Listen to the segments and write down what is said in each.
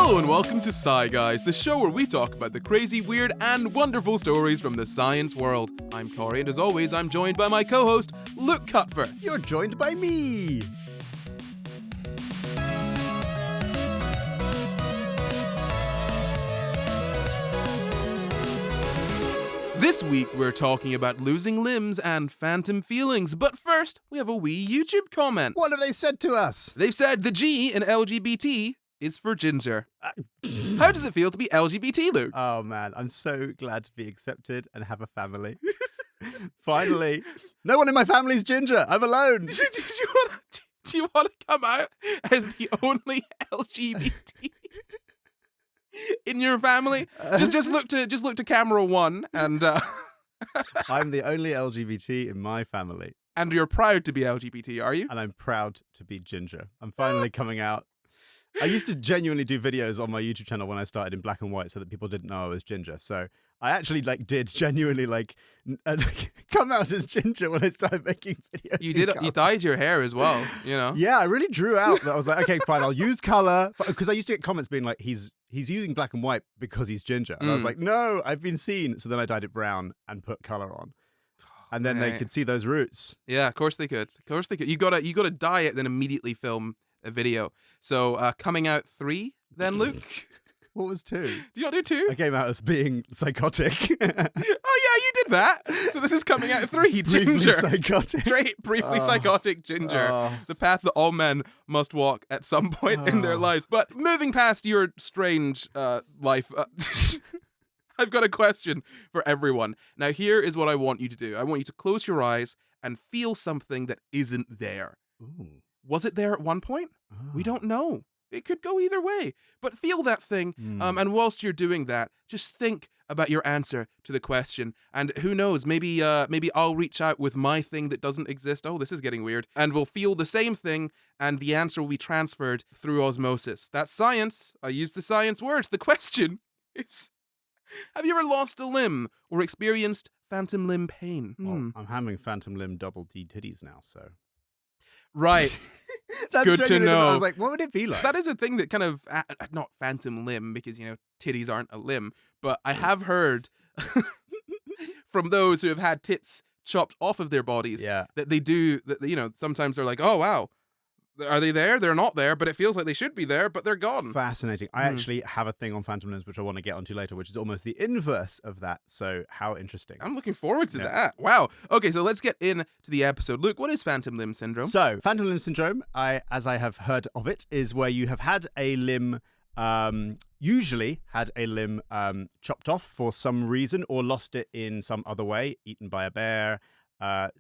Hello and welcome to SCI GUYS, the show where we talk about the crazy, weird, and wonderful stories from the science world. I'm Corey, and as always, I'm joined by my co-host, Luke Cutfer. You're joined by me. This week, we're talking about losing limbs and phantom feelings, but first, we have a wee YouTube comment. What have they said to us? They've said the G in LGBT is for ginger. How does it feel to be LGBT, Luke? Oh man, I'm so glad to be accepted and have a family. Finally. No one in my family's ginger. I'm alone. Do you want to come out as the only LGBT in your family? Just look to camera one, and I'm the only LGBT in my family. And you're proud to be LGBT, are you? And I'm proud to be ginger. I'm finally coming out. I used to genuinely do videos on my YouTube channel when I started in black and white so that people didn't know I was ginger. So I actually did genuinely come out as ginger when I started making videos. You dyed your hair as well, you know? Yeah, I really drew out that I was like, okay, fine, I'll use color. Because I used to get comments being like, he's using black and white because he's ginger. And I was like, no, I've been seen. So then I dyed it brown and put color on. And then they could see those roots. Yeah, of course they could. Of course they could. You gotta dye it, then immediately film a video. So coming out 3 then, Luke? What was 2? Do you not do 2? I came out as being psychotic. Oh yeah, you did that. So this is coming out 3, briefly ginger. Psychotic. Briefly psychotic ginger. The path that all men must walk at some point in their lives. But moving past your strange life, I've got a question for everyone. Now here is what I want you to do. I want you to close your eyes and feel something that isn't there. Ooh. Was it there at one point? Oh. We don't know. It could go either way. But feel that thing, and whilst you're doing that, just think about your answer to the question. And who knows, maybe I'll reach out with my thing that doesn't exist. Oh, this is getting weird. And we'll feel the same thing, and the answer will be transferred through osmosis. That's science. I use the science words. The question is, have you ever lost a limb or experienced phantom limb pain? Well, I'm having phantom limb double D titties now, so... Right. That's good to know. I was like, what would it be like? That is a thing that kind of, not phantom limb, because, you know, titties aren't a limb, but I have heard from those who have had tits chopped off of their bodies that they do, that, you know, sometimes they're like, oh, wow, are they there? They're not there, but it feels like they should be there, but they're gone. Fascinating. I actually have a thing on phantom limbs, which I want to get onto later, which is almost the inverse of that. So how interesting. I'm looking forward to that. Wow. Okay, so let's get into the episode. Luke, what is phantom limb syndrome? So phantom limb syndrome, as I have heard of it, is where you have had a limb, usually had a limb chopped off for some reason, or lost it in some other way, eaten by a bear,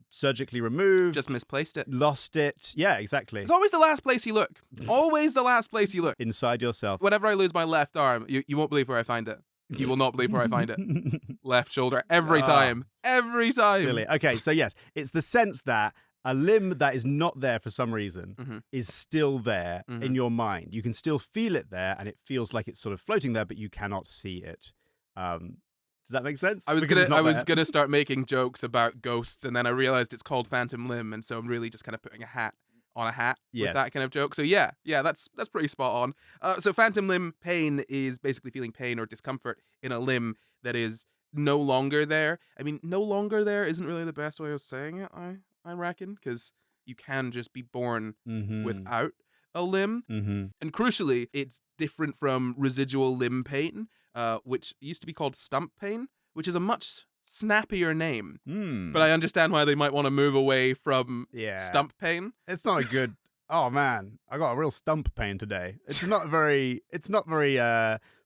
surgically removed. Just misplaced it. Lost it. Yeah, exactly. It's always the last place you look. Always the last place you look. Inside yourself. Whenever I lose my left arm, you won't believe where I find it. You will not believe where I find it. Left shoulder. Every time. Every time. Silly. Okay, so yes, it's the sense that a limb that is not there for some reason is still there in your mind. You can still feel it there, and it feels like it's sort of floating there, but you cannot see it. Does that make sense? I was gonna start making jokes about ghosts, and then I realized it's called phantom limb, and so I'm really just kind of putting a hat on a hat with that kind of joke. So yeah, that's pretty spot on. So phantom limb pain is basically feeling pain or discomfort in a limb that is no longer there. I mean, no longer there isn't really the best way of saying it, I reckon, because you can just be born without a limb. And crucially, it's different from residual limb pain, which used to be called stump pain, which is a much snappier name. But I understand why they might want to move away from stump pain. It's not a good... Oh man, I got a real stump pain today. It's not very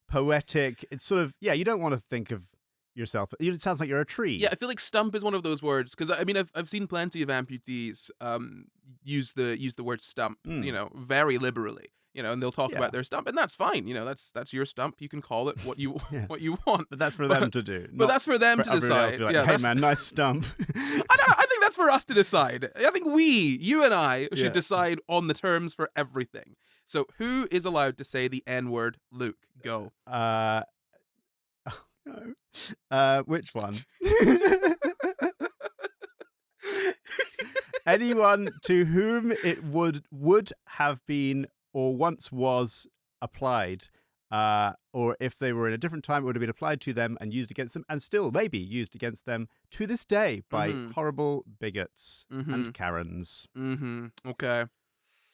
poetic. It's sort of, you don't want to think of yourself. It sounds like you're a tree. Yeah, I feel like stump is one of those words, because I mean I've seen plenty of amputees use the word stump, you know, very liberally. You know, and they'll talk about their stump, and that's fine. You know, that's your stump. You can call it what you what you want. But that's for them to do. But that's for them to decide. Like, hey man, nice stump. I think that's for us to decide. I think you and I, should decide on the terms for everything. So who is allowed to say the N-word? Luke, go. No. Which one? Anyone to whom it would have been or once was applied or if they were in a different time, it would have been applied to them and used against them, and still maybe used against them to this day by horrible bigots and Karens. Okay.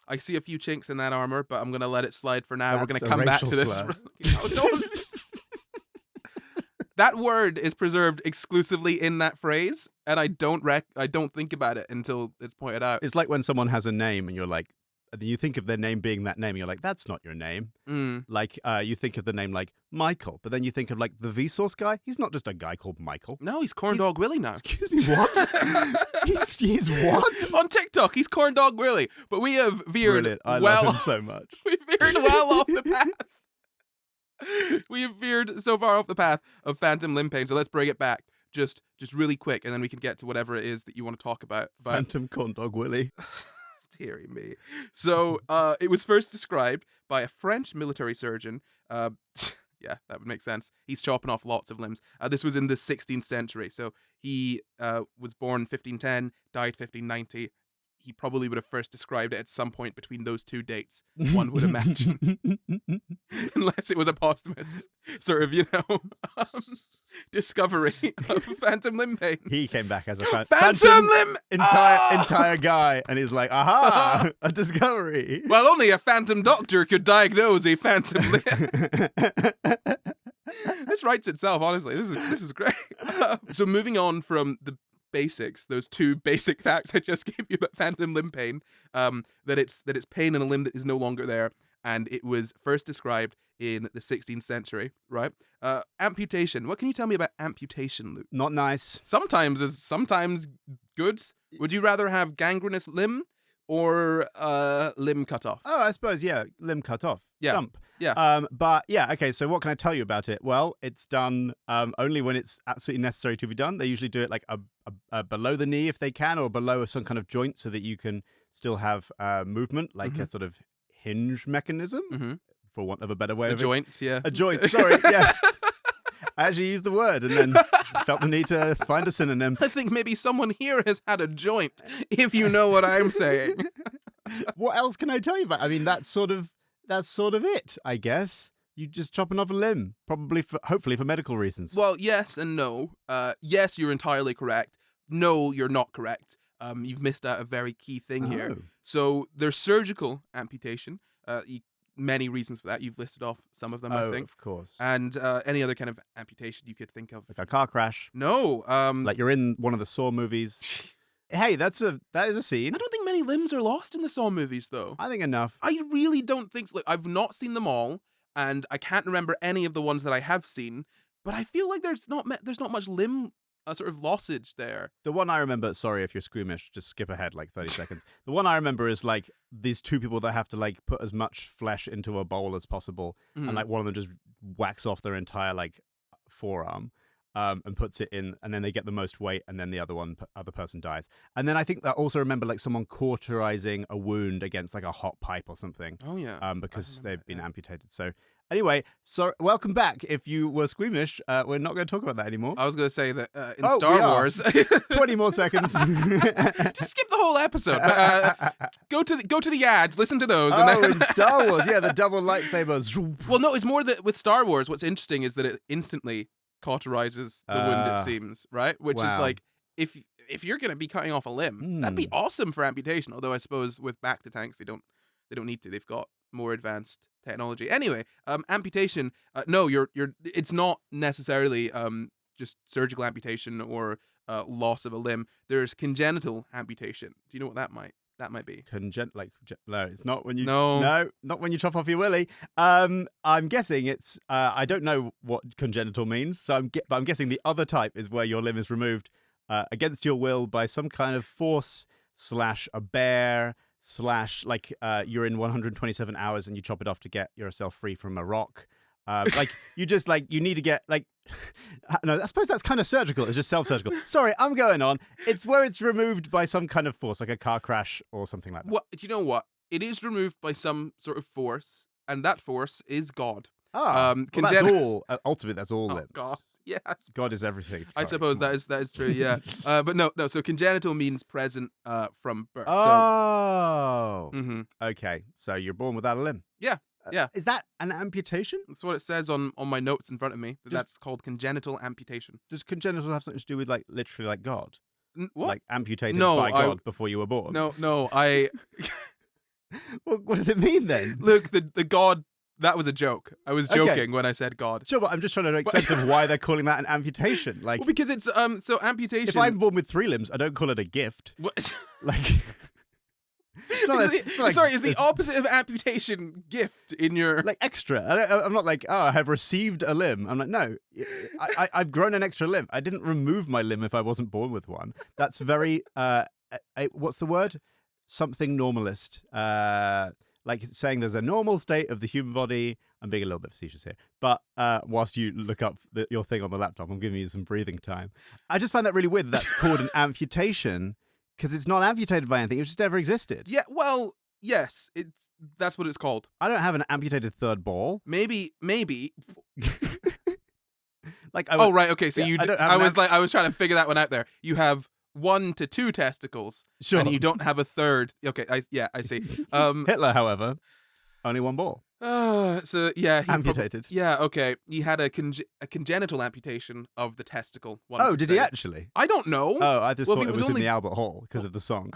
I see a few chinks in that armor, but I'm going to let it slide for now. We're going to That's come a back to racial this. slur. That word is preserved exclusively in that phrase, and I don't think about it until it's pointed out. It's like when someone has a name and you're like, you think of their name being that name, and you're like, that's not your name. Like, you think of the name like Michael, but then you think of like the Vsauce guy. He's not just a guy called Michael. No, he's Corndog Willie now. Excuse me, what? he's what? On TikTok, he's Corndog Willie. But we have veered Brilliant. I love him so much. We veered well off the path. We have veered so far off the path of phantom limb pain, so let's bring it back just really quick, and then we can get to whatever it is that you want to talk about. Phantom Corndog Willie. Deary me. So it was first described by a French military surgeon. Yeah, that would make sense. He's chopping off lots of limbs. This was in the 16th century. So he was born 1510, died 1590. He probably would have first described it at some point between those two dates, one would imagine. Unless it was a posthumous sort of, discovery of phantom limb pain. He came back as a phantom limb entire guy, and he's like, aha, a discovery. Well, only a phantom doctor could diagnose a phantom limb. This writes itself, honestly. This is great. So moving on from the basics, those two basic facts I just gave you about phantom limb pain, that it's pain in a limb that is no longer there, and it was first described in the 16th century, right? Amputation. What can you tell me about amputation, Luke? Not nice. Sometimes good. Would you rather have gangrenous limb or limb cut off? Oh, I suppose, yeah, limb cut off. Yeah. Stump. Yeah. But yeah, okay, so what can I tell you about it? Well, it's done only when it's absolutely necessary to be done. They usually do it like a below the knee if they can, or below some kind of joint so that you can still have movement, like a sort of hinge mechanism, for want of a better way of it. A joint, yeah. A joint, sorry, yes. I actually used the word and then felt the need to find a synonym. I think maybe someone here has had a joint, if you know what I'm saying. What else can I tell you about? I mean, that's sort of it, I guess. You just chopping off a limb, hopefully for medical reasons. Well, yes and no. Yes, you're entirely correct. No, you're not correct. You've missed out a very key thing here. So there's surgical amputation. Many reasons for that. You've listed off some of them, I think. Of course. And any other kind of amputation you could think of. Like a car crash. No. Like you're in one of the Saw movies. Hey, that is a scene. I don't think many limbs are lost in the Saw movies, though. I think enough. I really don't think so. Like, I've not seen them all, and I can't remember any of the ones that I have seen, but I feel like there's not much limb sort of lossage there. The one I remember, sorry if you're squeamish, just skip ahead like 30 seconds. The one I remember is like these two people that have to like put as much flesh into a bowl as possible, and like one of them just whacks off their entire like forearm. And puts it in, and then they get the most weight, and then the other person dies. And then I think that also remember like someone cauterizing a wound against like a hot pipe or something. Oh yeah. Because they've been amputated. So anyway, welcome back. If you were squeamish, we're not going to talk about that anymore. I was going to say that in Star Wars, 20 more seconds. Just skip the whole episode. Go to the ads. Listen to those. In Star Wars, yeah, the double lightsabers. Well, no, it's more that with Star Wars, what's interesting is that it instantly cauterizes the wound, it seems, right? Which is like, if you're going to be cutting off a limb, that'd be awesome for amputation. Although I suppose with back to tanks, they don't need to. They've got more advanced technology. Anyway, amputation. No, it's not necessarily just surgical amputation or loss of a limb. There's congenital amputation. Do you know what that might be? No, it's not when you no, not when you chop off your willy. I'm guessing it's I don't know what congenital means, so but I'm guessing the other type is where your limb is removed against your will by some kind of force / a bear / like you're in 127 hours and you chop it off to get yourself free from a rock. Like you just like you need to get like no, I suppose that's kind of surgical. It's just self-surgical. Sorry, I'm going on. It's where it's removed by some kind of force, like a car crash or something like that. Well, do you know what? It is removed by some sort of force, and that force is God. That's all. Ultimately, that's all limbs. God. Yes. God is everything. I suppose that is true. Yeah. But no. So congenital means present from birth. Oh. Okay. So you're born without a limb. Yeah. Yeah. Is that an amputation? That's what it says on my notes in front of me. That's called congenital amputation. Does congenital have something to do with like literally like God? What? Like amputated No, by God before you were born? No. Well, what does it mean then? Look, the God. That was a joke. I was joking when I said God. Sure, but I'm just trying to make sense of why they're calling that an amputation. Like, well, because it's so amputation. If I'm born with 3 limbs, I don't call it a gift. What? Like, is the opposite of amputation gift in your like extra? I'm not like, oh, I have received a limb. I'm like, no, I've grown an extra limb. I didn't remove my limb if I wasn't born with one. That's very what's the word? Something normalist. Like saying there's a normal state of the human body. I'm being a little bit facetious here. But whilst you look up your thing on the laptop, I'm giving you some breathing time. I just find that really weird that that's called an amputation because it's not amputated by anything. It just never existed. Yeah, well, yes. That's what it's called. I don't have an amputated third ball. Maybe. Like, right. Okay. So I was trying to figure that one out there. You have 1 to 2 testicles, sure, and you don't have a third. Okay, I see. Hitler, however, only 1 ball. So yeah, amputated. Okay. He had a congenital amputation of the testicle. Did he actually? I don't know. Oh, I just thought it was in the Albert Hall because of the song.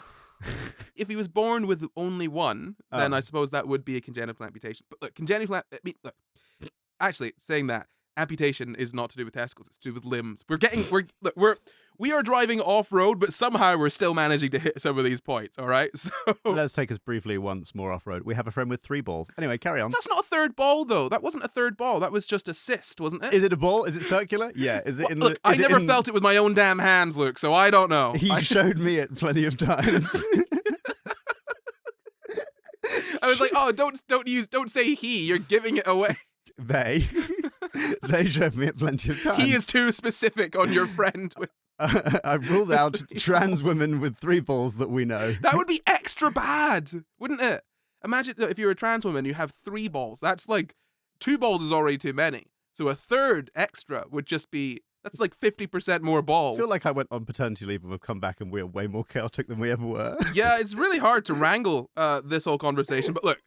If he was born with only 1, then I suppose that would be a congenital amputation. But look, actually, saying that amputation is not to do with testicles; it's to do with limbs. We are driving off-road, but somehow we're still managing to hit some of these points, all right? So let's take us briefly once more off-road. We have a friend with 3 balls. Anyway, carry on. That's not a third ball, though. That wasn't a third ball. That was just a cyst, wasn't it? Is it a ball? Is it circular? Yeah. Is it in Look, I never felt it with my own damn hands, Luke, so I don't know. He showed me it plenty of times. I was like, oh, don't say he. You're giving it away. They showed me it plenty of times. He is too specific on your friend with... I've ruled out trans women with 3 balls that we know. That would be extra bad, wouldn't it? Imagine if you're a trans woman, you have 3 balls. That's like 2 balls is already too many. So a third extra would just be, that's like 50% more ball. I feel like I went on paternity leave and we've come back and we're way more chaotic than we ever were. Yeah, it's really hard to wrangle this whole conversation. But look,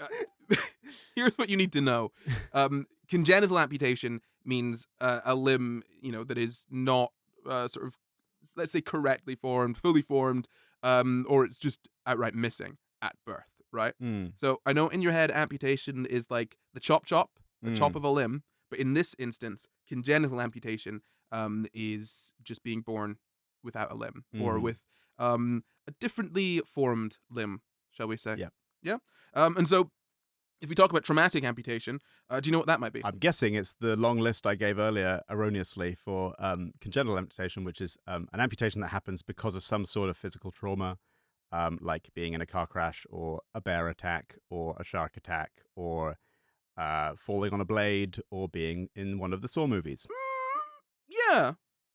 here's what you need to know. Congenital amputation means a limb, that is not sort of, let's say, correctly formed, fully formed, or it's just outright missing at birth, right? So I know in your head amputation is like the chop of a limb, but in this instance, congenital amputation is just being born without a limb or with a differently formed limb, shall we say? Yeah. And so if we talk about traumatic amputation, do you know what that might be? I'm guessing it's the long list I gave earlier erroneously for congenital amputation, which is an amputation that happens because of some sort of physical trauma, like being in a car crash or a bear attack or a shark attack or falling on a blade or being in one of the Saw movies.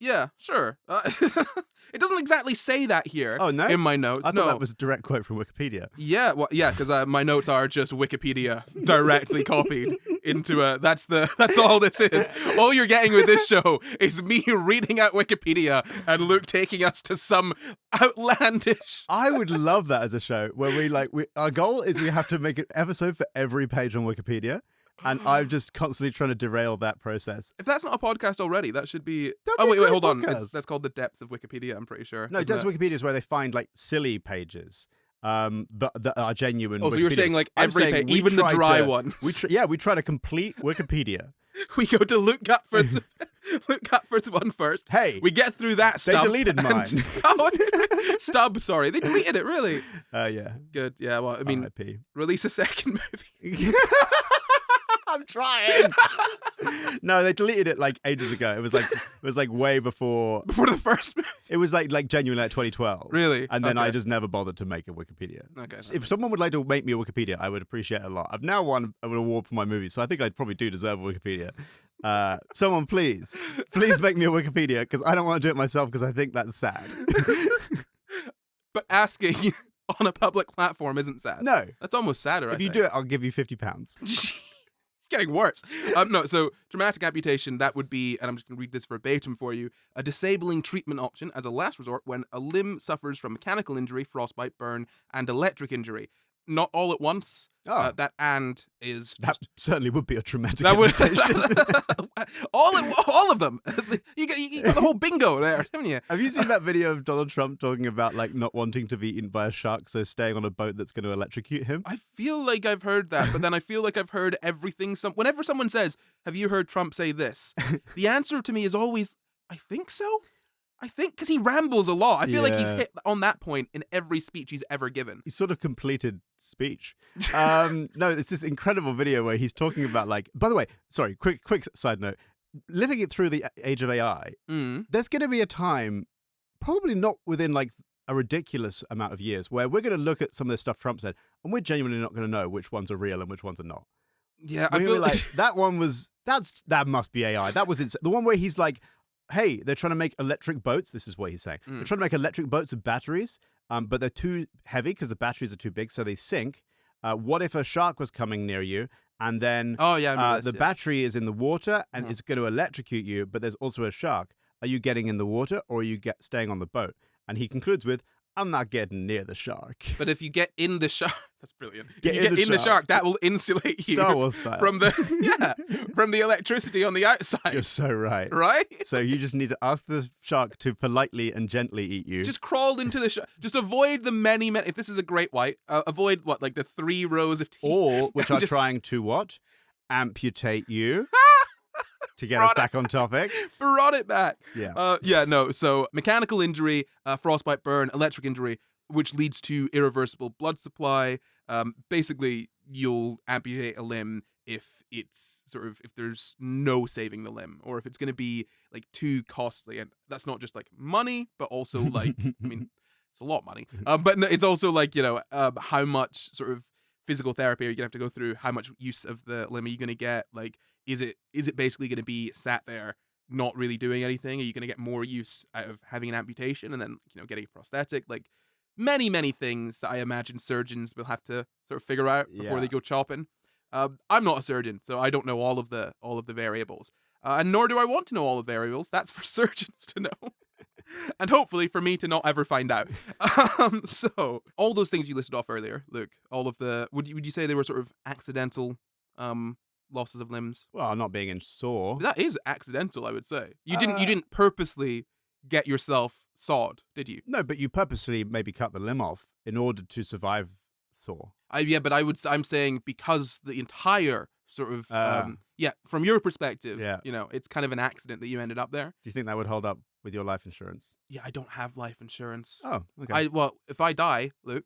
Yeah, sure. It doesn't exactly say that here. Oh, no? In my notes. I thought that was a direct quote from Wikipedia. Yeah, well, yeah, because my notes are just Wikipedia directly copied into that's all this is. All you're getting with this show is me reading out Wikipedia and Luke taking us to some outlandish... I would love that as a show where our goal is we have to make an episode for every page on Wikipedia. And I'm just constantly trying to derail that process. If that's not a podcast already, that should be... Wait, hold on. That's called The Depths of Wikipedia, I'm pretty sure. No, Depths of Wikipedia is where they find, like, silly pages, but that are genuine. Oh, so you're saying, like, every page, even the dry ones. We try to complete Wikipedia. We go to Luke Gutford's one first. Hey. We get through that stuff. They deleted mine. Stub, sorry. They deleted it, really? Yeah. Good, yeah, well, I mean, RIP. Release a second movie. I'm trying. No, they deleted it like ages ago. It was like way before the first movie. It was like genuinely like 2012. Really? And then I just never bothered to make a Wikipedia. Okay. If someone would like to make me a Wikipedia, I would appreciate it a lot. I've now won an award for my movie, so I think I probably do deserve a Wikipedia. Someone please make me a Wikipedia because I don't want to do it myself because I think that's sad. But asking on a public platform isn't sad. No. That's almost sadder, If you do it, I'll give you £50. It's getting worse. No, so traumatic amputation, that would be, and I'm just going to read this verbatim for you, a disabling treatment option as a last resort when a limb suffers from mechanical injury, frostbite, burn, and electric injury. not all at once. Oh. That "and" is That certainly would be a traumatic that would imitation. all of them. You got the whole bingo there, haven't you? Have you seen that video of Donald Trump talking about like not wanting to be eaten by a shark, so staying on a boat that's going to electrocute him? I feel like I've heard that, but then I feel like I've heard everything. Whenever someone says, "Have you heard Trump say this?" the answer to me is always, "I think so." I think because he rambles a lot. I feel like he's hit on that point in every speech he's ever given. He's sort of completed speech. No, it's this incredible video where he's talking about like. By the way, sorry, quick side note. Living it through the age of AI, there's going to be a time, probably not within like a ridiculous amount of years, where we're going to look at some of the stuff Trump said, and we're genuinely not going to know which ones are real and which ones are not. Yeah, I feel like that one was that must be AI. That was the one where he's like, hey, they're trying to make electric boats. This is what he's saying. They're trying to make electric boats with batteries, but they're too heavy because the batteries are too big, so they sink. What if a shark was coming near you, and then the battery is in the water and it's going to electrocute you, but there's also a shark? Are you getting in the water or are you staying on the boat? And he concludes with, I'm not getting near the shark. But if you get in the shark, that's brilliant. Get in the shark, that will insulate you Star Wars style. from the electricity on the outside. You're so right. Right? So you just need to ask the shark to politely and gently eat you. Just crawl into the shark. Just avoid the many. If this is a great white, avoid like the 3 rows of teeth. Or which are trying to what? Amputate you. To get us back on topic. Brought it back. Yeah. No. So mechanical injury, frostbite burn, electric injury, which leads to irreversible blood supply. Basically, you'll amputate a limb if there's no saving the limb, or if it's going to be like too costly. And that's not just like money, but also like, I mean, it's a lot of money. But it's also like, how much sort of physical therapy are you going to have to go through? How much use of the limb are you going to get? Like, is it basically going to be sat there not really doing anything? Are you going to get more use out of having an amputation and then getting a prosthetic? Like many things that I imagine surgeons will have to sort of figure out before they go chopping. I'm not a surgeon, so I don't know all of the variables, and nor do I want to know all the variables. That's for surgeons to know. And hopefully for me to not ever find out. So all those things you listed off earlier, Luke, all of the would you say they were sort of accidental losses of limbs? Well, not being in sore. That is accidental, I would say. You didn't purposely get yourself sawed, did you? No, but you purposely maybe cut the limb off in order to survive sore. But I'm saying because the entire sort of from your perspective, it's kind of an accident that you ended up there. Do you think that would hold up with your life insurance? Yeah, I don't have life insurance. Oh, okay. If I die, Luke,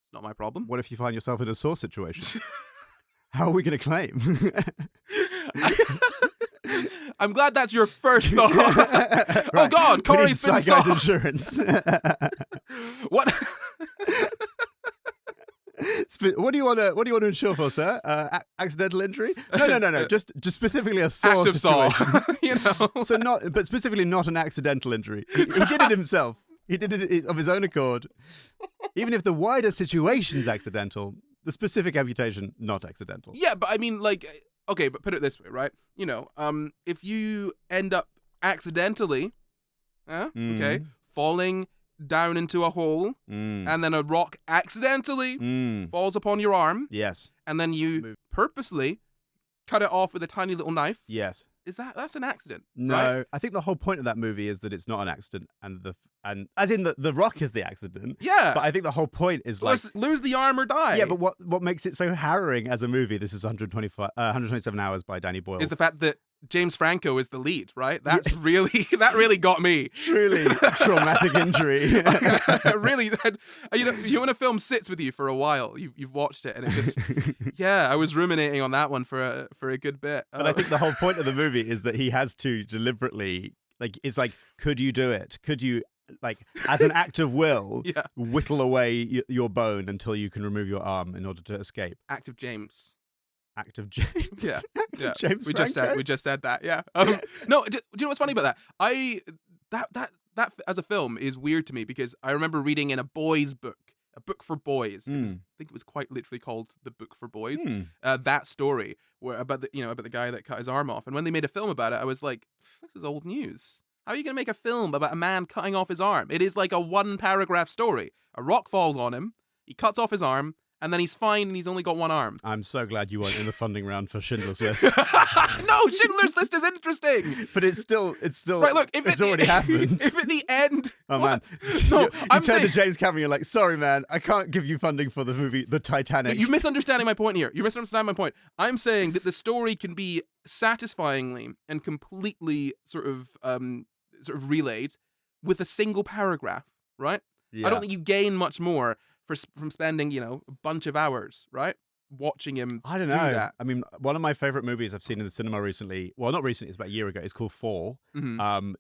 it's not my problem. What if you find yourself in a sore situation? How are we going to claim? I'm glad that's your first thought. Right. Oh God, Corey's been SCI GUYS insurance. What? What do you want to insure for, sir? Accidental injury? No. Just specifically a sore active situation. Saw. So but specifically not an accidental injury. He did it himself. He did it of his own accord. Even if the wider situation's accidental, the specific amputation not accidental. Yeah, but I mean, like, okay, but put it this way, right? If you end up accidentally, falling down into a hole, and then a rock accidentally falls upon your arm. Yes. And then you purposely cut it off with a tiny little knife. Yes. That's an accident? No, right? I think the whole point of that movie is that it's not an accident, and as in the rock is the accident. Yeah. But I think the whole point is lose the arm or die. Yeah, but what makes it so harrowing as a movie? This is 127 Hours by Danny Boyle. Is the fact that James Franco is the lead, right? That really got me. Truly traumatic injury. Really, when a film sits with you for a while, you've watched it, and it just, I was ruminating on that one for a good bit. But I think the whole point of the movie is that he has to deliberately, like, it's like, could you do it? Could you, like, as an act of will, whittle away your bone until you can remove your arm in order to escape? Act of James. Act of James. Yeah. Act of James. We just said that. Yeah. No. Do you know what's funny about that? That as a film is weird to me because I remember reading in a boys' book, a book for boys. I think it was quite literally called The Book for Boys. That story about the guy that cut his arm off, and when they made a film about it, I was like, this is old news. How are you going to make a film about a man cutting off his arm? It is like a 1-paragraph story. A rock falls on him, he cuts off his arm, and then he's fine and he's only got one arm. I'm so glad you weren't in the funding round for Schindler's List. No, Schindler's List is interesting. But it's still right. Look, if it's already happened. If at the end, oh man, no, I'm turn to James Cameron. You're like, sorry, man, I can't give you funding for the movie The Titanic. You're misunderstanding my point here. You're misunderstanding my point. I'm saying that the story can be satisfyingly and completely sort of relayed with a single paragraph, right? Yeah. I don't think you gain much more from spending, a bunch of hours, right, watching him. I don't know. That. I mean, one of my favorite movies I've seen in the cinema recently, well, not recently, it's about a year ago, it's called Fall.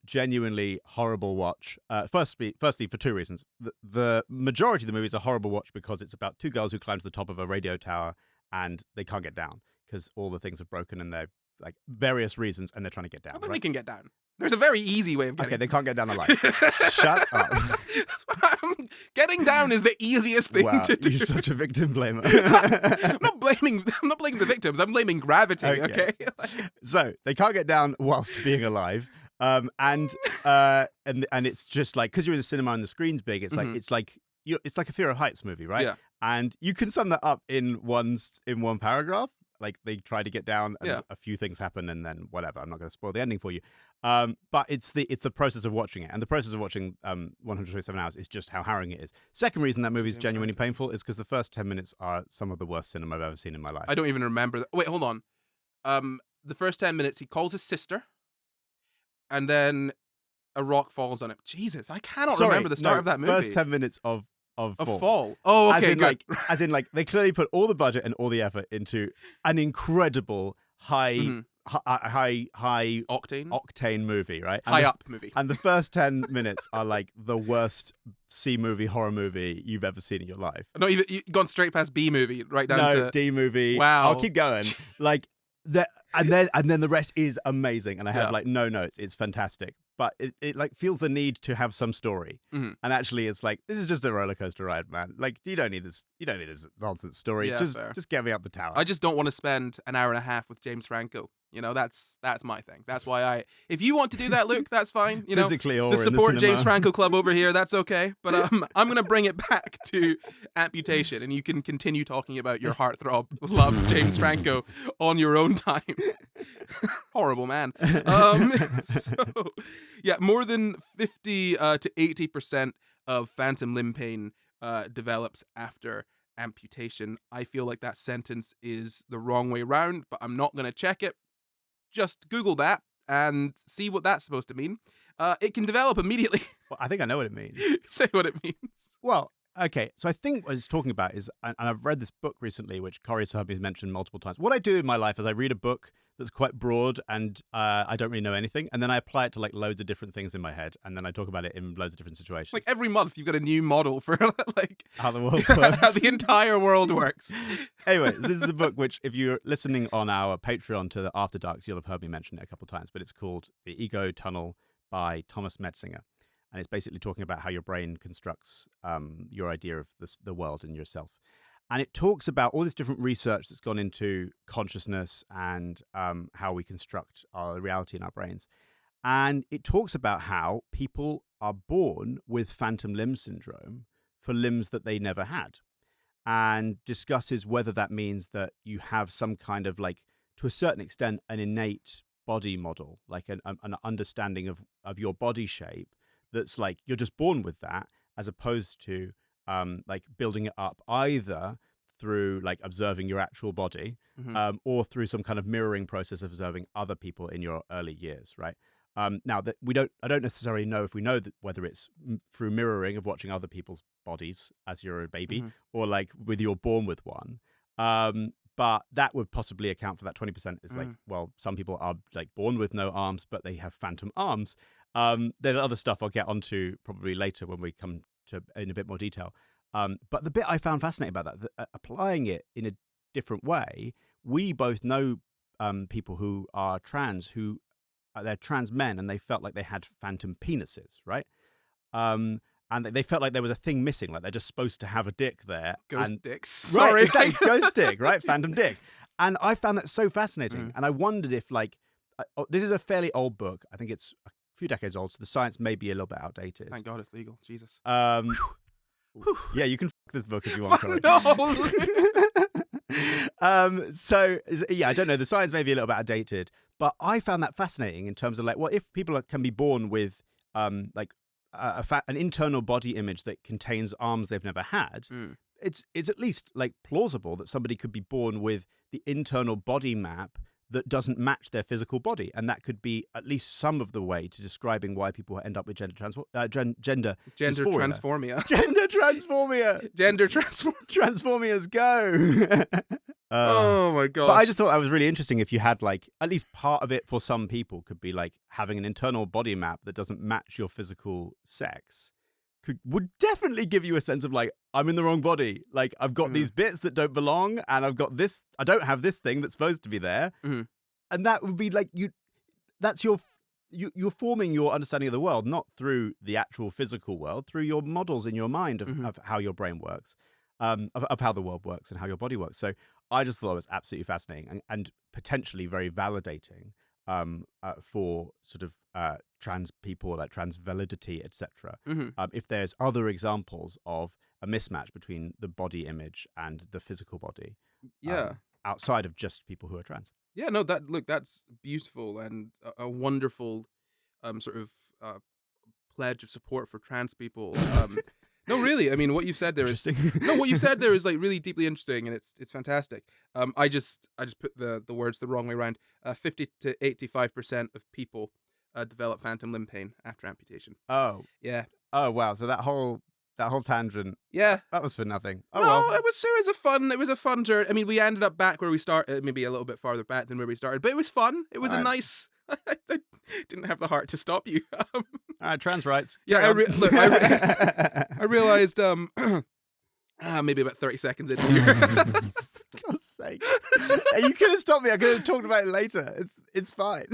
Genuinely horrible watch. Firstly, for two reasons. The majority of the movie is a horrible watch because it's about two girls who climb to the top of a radio tower and they can't get down because all the things are broken and they're like various reasons and they're trying to get down. I think they can get down. There's a very easy way of getting. Okay, they can't get down alive. Shut up. Getting down is the easiest thing to do. You're such a victim blamer. I'm not blaming the victims. I'm blaming gravity. Okay. So they can't get down whilst being alive, and it's just like because you're in the cinema and the screen's big. It's like it's like a Fear of Heights movie, right? Yeah. And you can sum that up in one paragraph. Like they try to get down and a few things happen and then whatever. I'm not going to spoil the ending for you. But it's the process of watching it. And the process of watching 127 Hours is just how harrowing it is. Second reason that movie is genuinely painful is because the first 10 minutes are some of the worst cinema I've ever seen in my life. I don't even remember that. Wait, hold on. The first 10 minutes, he calls his sister and then a rock falls on him. Jesus, I cannot remember the start of that movie. First 10 minutes of Fall. Oh, okay, as in, they clearly put all the budget and all the effort into an incredible high octane movie, right? Up movie. And the first 10 minutes are like the worst C movie horror movie you've ever seen in your life. No, you've gone straight past B movie, right down to D movie. Wow. I'll keep going. Like and then the rest is amazing, and I have like no notes. It's fantastic. But it like feels the need to have some story, and actually it's like this is just a roller coaster ride, man. Like you don't need this nonsense story. Yeah, just get me up the tower. I just don't want to spend an hour and a half with James Franco. That's my thing. That's why if you want to do that, Luke, that's fine. Physically or the support in the James Franco Club over here, that's okay. But I'm gonna bring it back to Amputation, and you can continue talking about your heartthrob love James Franco on your own time. Horrible man. More than 50 to 80% of phantom limb pain develops after amputation. I feel like that sentence is the wrong way round, but I'm not going to check it. Just Google that and see what that's supposed to mean. It can develop immediately. Well, I think I know what it means. Say what it means. Well, okay, so I think what it's talking about is, and I've read this book recently, which Corey Sahabi has mentioned multiple times. What I do in my life is I read a book that's quite broad and I don't really know anything, and then I apply it to like loads of different things in my head, and then I talk about it in loads of different situations. Like every month you've got a new model for like how the world works. How the entire world works. Anyway, this is a book which, if you're listening on our Patreon to the After Darks, you'll have heard me mention it a couple of times, but it's called The Ego Tunnel by Thomas Metzinger. And it's basically talking about how your brain constructs your idea of the world and yourself. And it talks about all this different research that's gone into consciousness and how we construct our reality in our brains. And it talks about how people are born with phantom limb syndrome for limbs that they never had. And discusses whether that means that you have some kind of, like, to a certain extent, an innate body model, like an understanding of your body shape that's like you're just born with that, as opposed to like building it up either through like observing your actual body or through some kind of mirroring process of observing other people in your early years, right? Now that I don't necessarily know if we know that whether it's through mirroring of watching other people's bodies as you're a baby or like whether you're born with one. But that would possibly account for that 20% is like, well, some people are like born with no arms, but they have phantom arms. There's other stuff I'll get onto probably later when we come to in a bit more detail. But the bit I found fascinating about that applying it in a different way, we both know people who are trans who they're trans men and they felt like they had phantom penises, right? And they felt like there was a thing missing, like they're just supposed to have a dick there. Ghost dicks. Right, Sorry. exactly. Ghost dick, right? Phantom dick. And I found that so fascinating. And I wondered if, like, this is a fairly old book. I think it's a few decades old, so the science may be a little bit outdated. Thank God it's legal. Jesus. Yeah, you can fuck this book if you want. Fuck no. So yeah, I don't know. The science may be a little bit outdated, but I found that fascinating in terms of like, well, if people can be born with like an internal body image that contains arms they've never had, it's at least like plausible that somebody could be born with the internal body map that doesn't match their physical body, and that could be at least some of the way to describing why people end up with gender transphobia. Gender transphobia. Transformias go. Oh my god! But I just thought that was really interesting. If you had like at least part of it for some people could be like having an internal body map that doesn't match your physical sex, would definitely give you a sense of like, I'm in the wrong body. Like I've got these bits that don't belong, and I've got this. I don't have this thing that's supposed to be there, and that would be like you. That's you're forming your understanding of the world not through the actual physical world, through your models in your mind of how your brain works, of how the world works and how your body works. So I just thought it was absolutely fascinating and potentially very validating for sort of trans people, like trans validity, etc. If there's other examples of a mismatch between the body image and the physical body, outside of just people who are trans. Yeah, no, that's beautiful and a wonderful sort of pledge of support for trans people. No, really. I mean, what you've said there is what you've said there is like really deeply interesting, and it's fantastic. I just put the words the wrong way around. 50 to 85% of people develop phantom limb pain after amputation. Oh, yeah. Oh, wow. So that whole tangent. Yeah, that was for nothing. Oh, no, well. it was a fun journey. I mean, we ended up back where we started, maybe a little bit farther back than where we started, but it was fun. It was a nice. I didn't have the heart to stop you. All right, trans rights. Yeah, I realized maybe about 30 seconds into here. God's sake. You could have stopped me. I could have talked about it later. It's fine.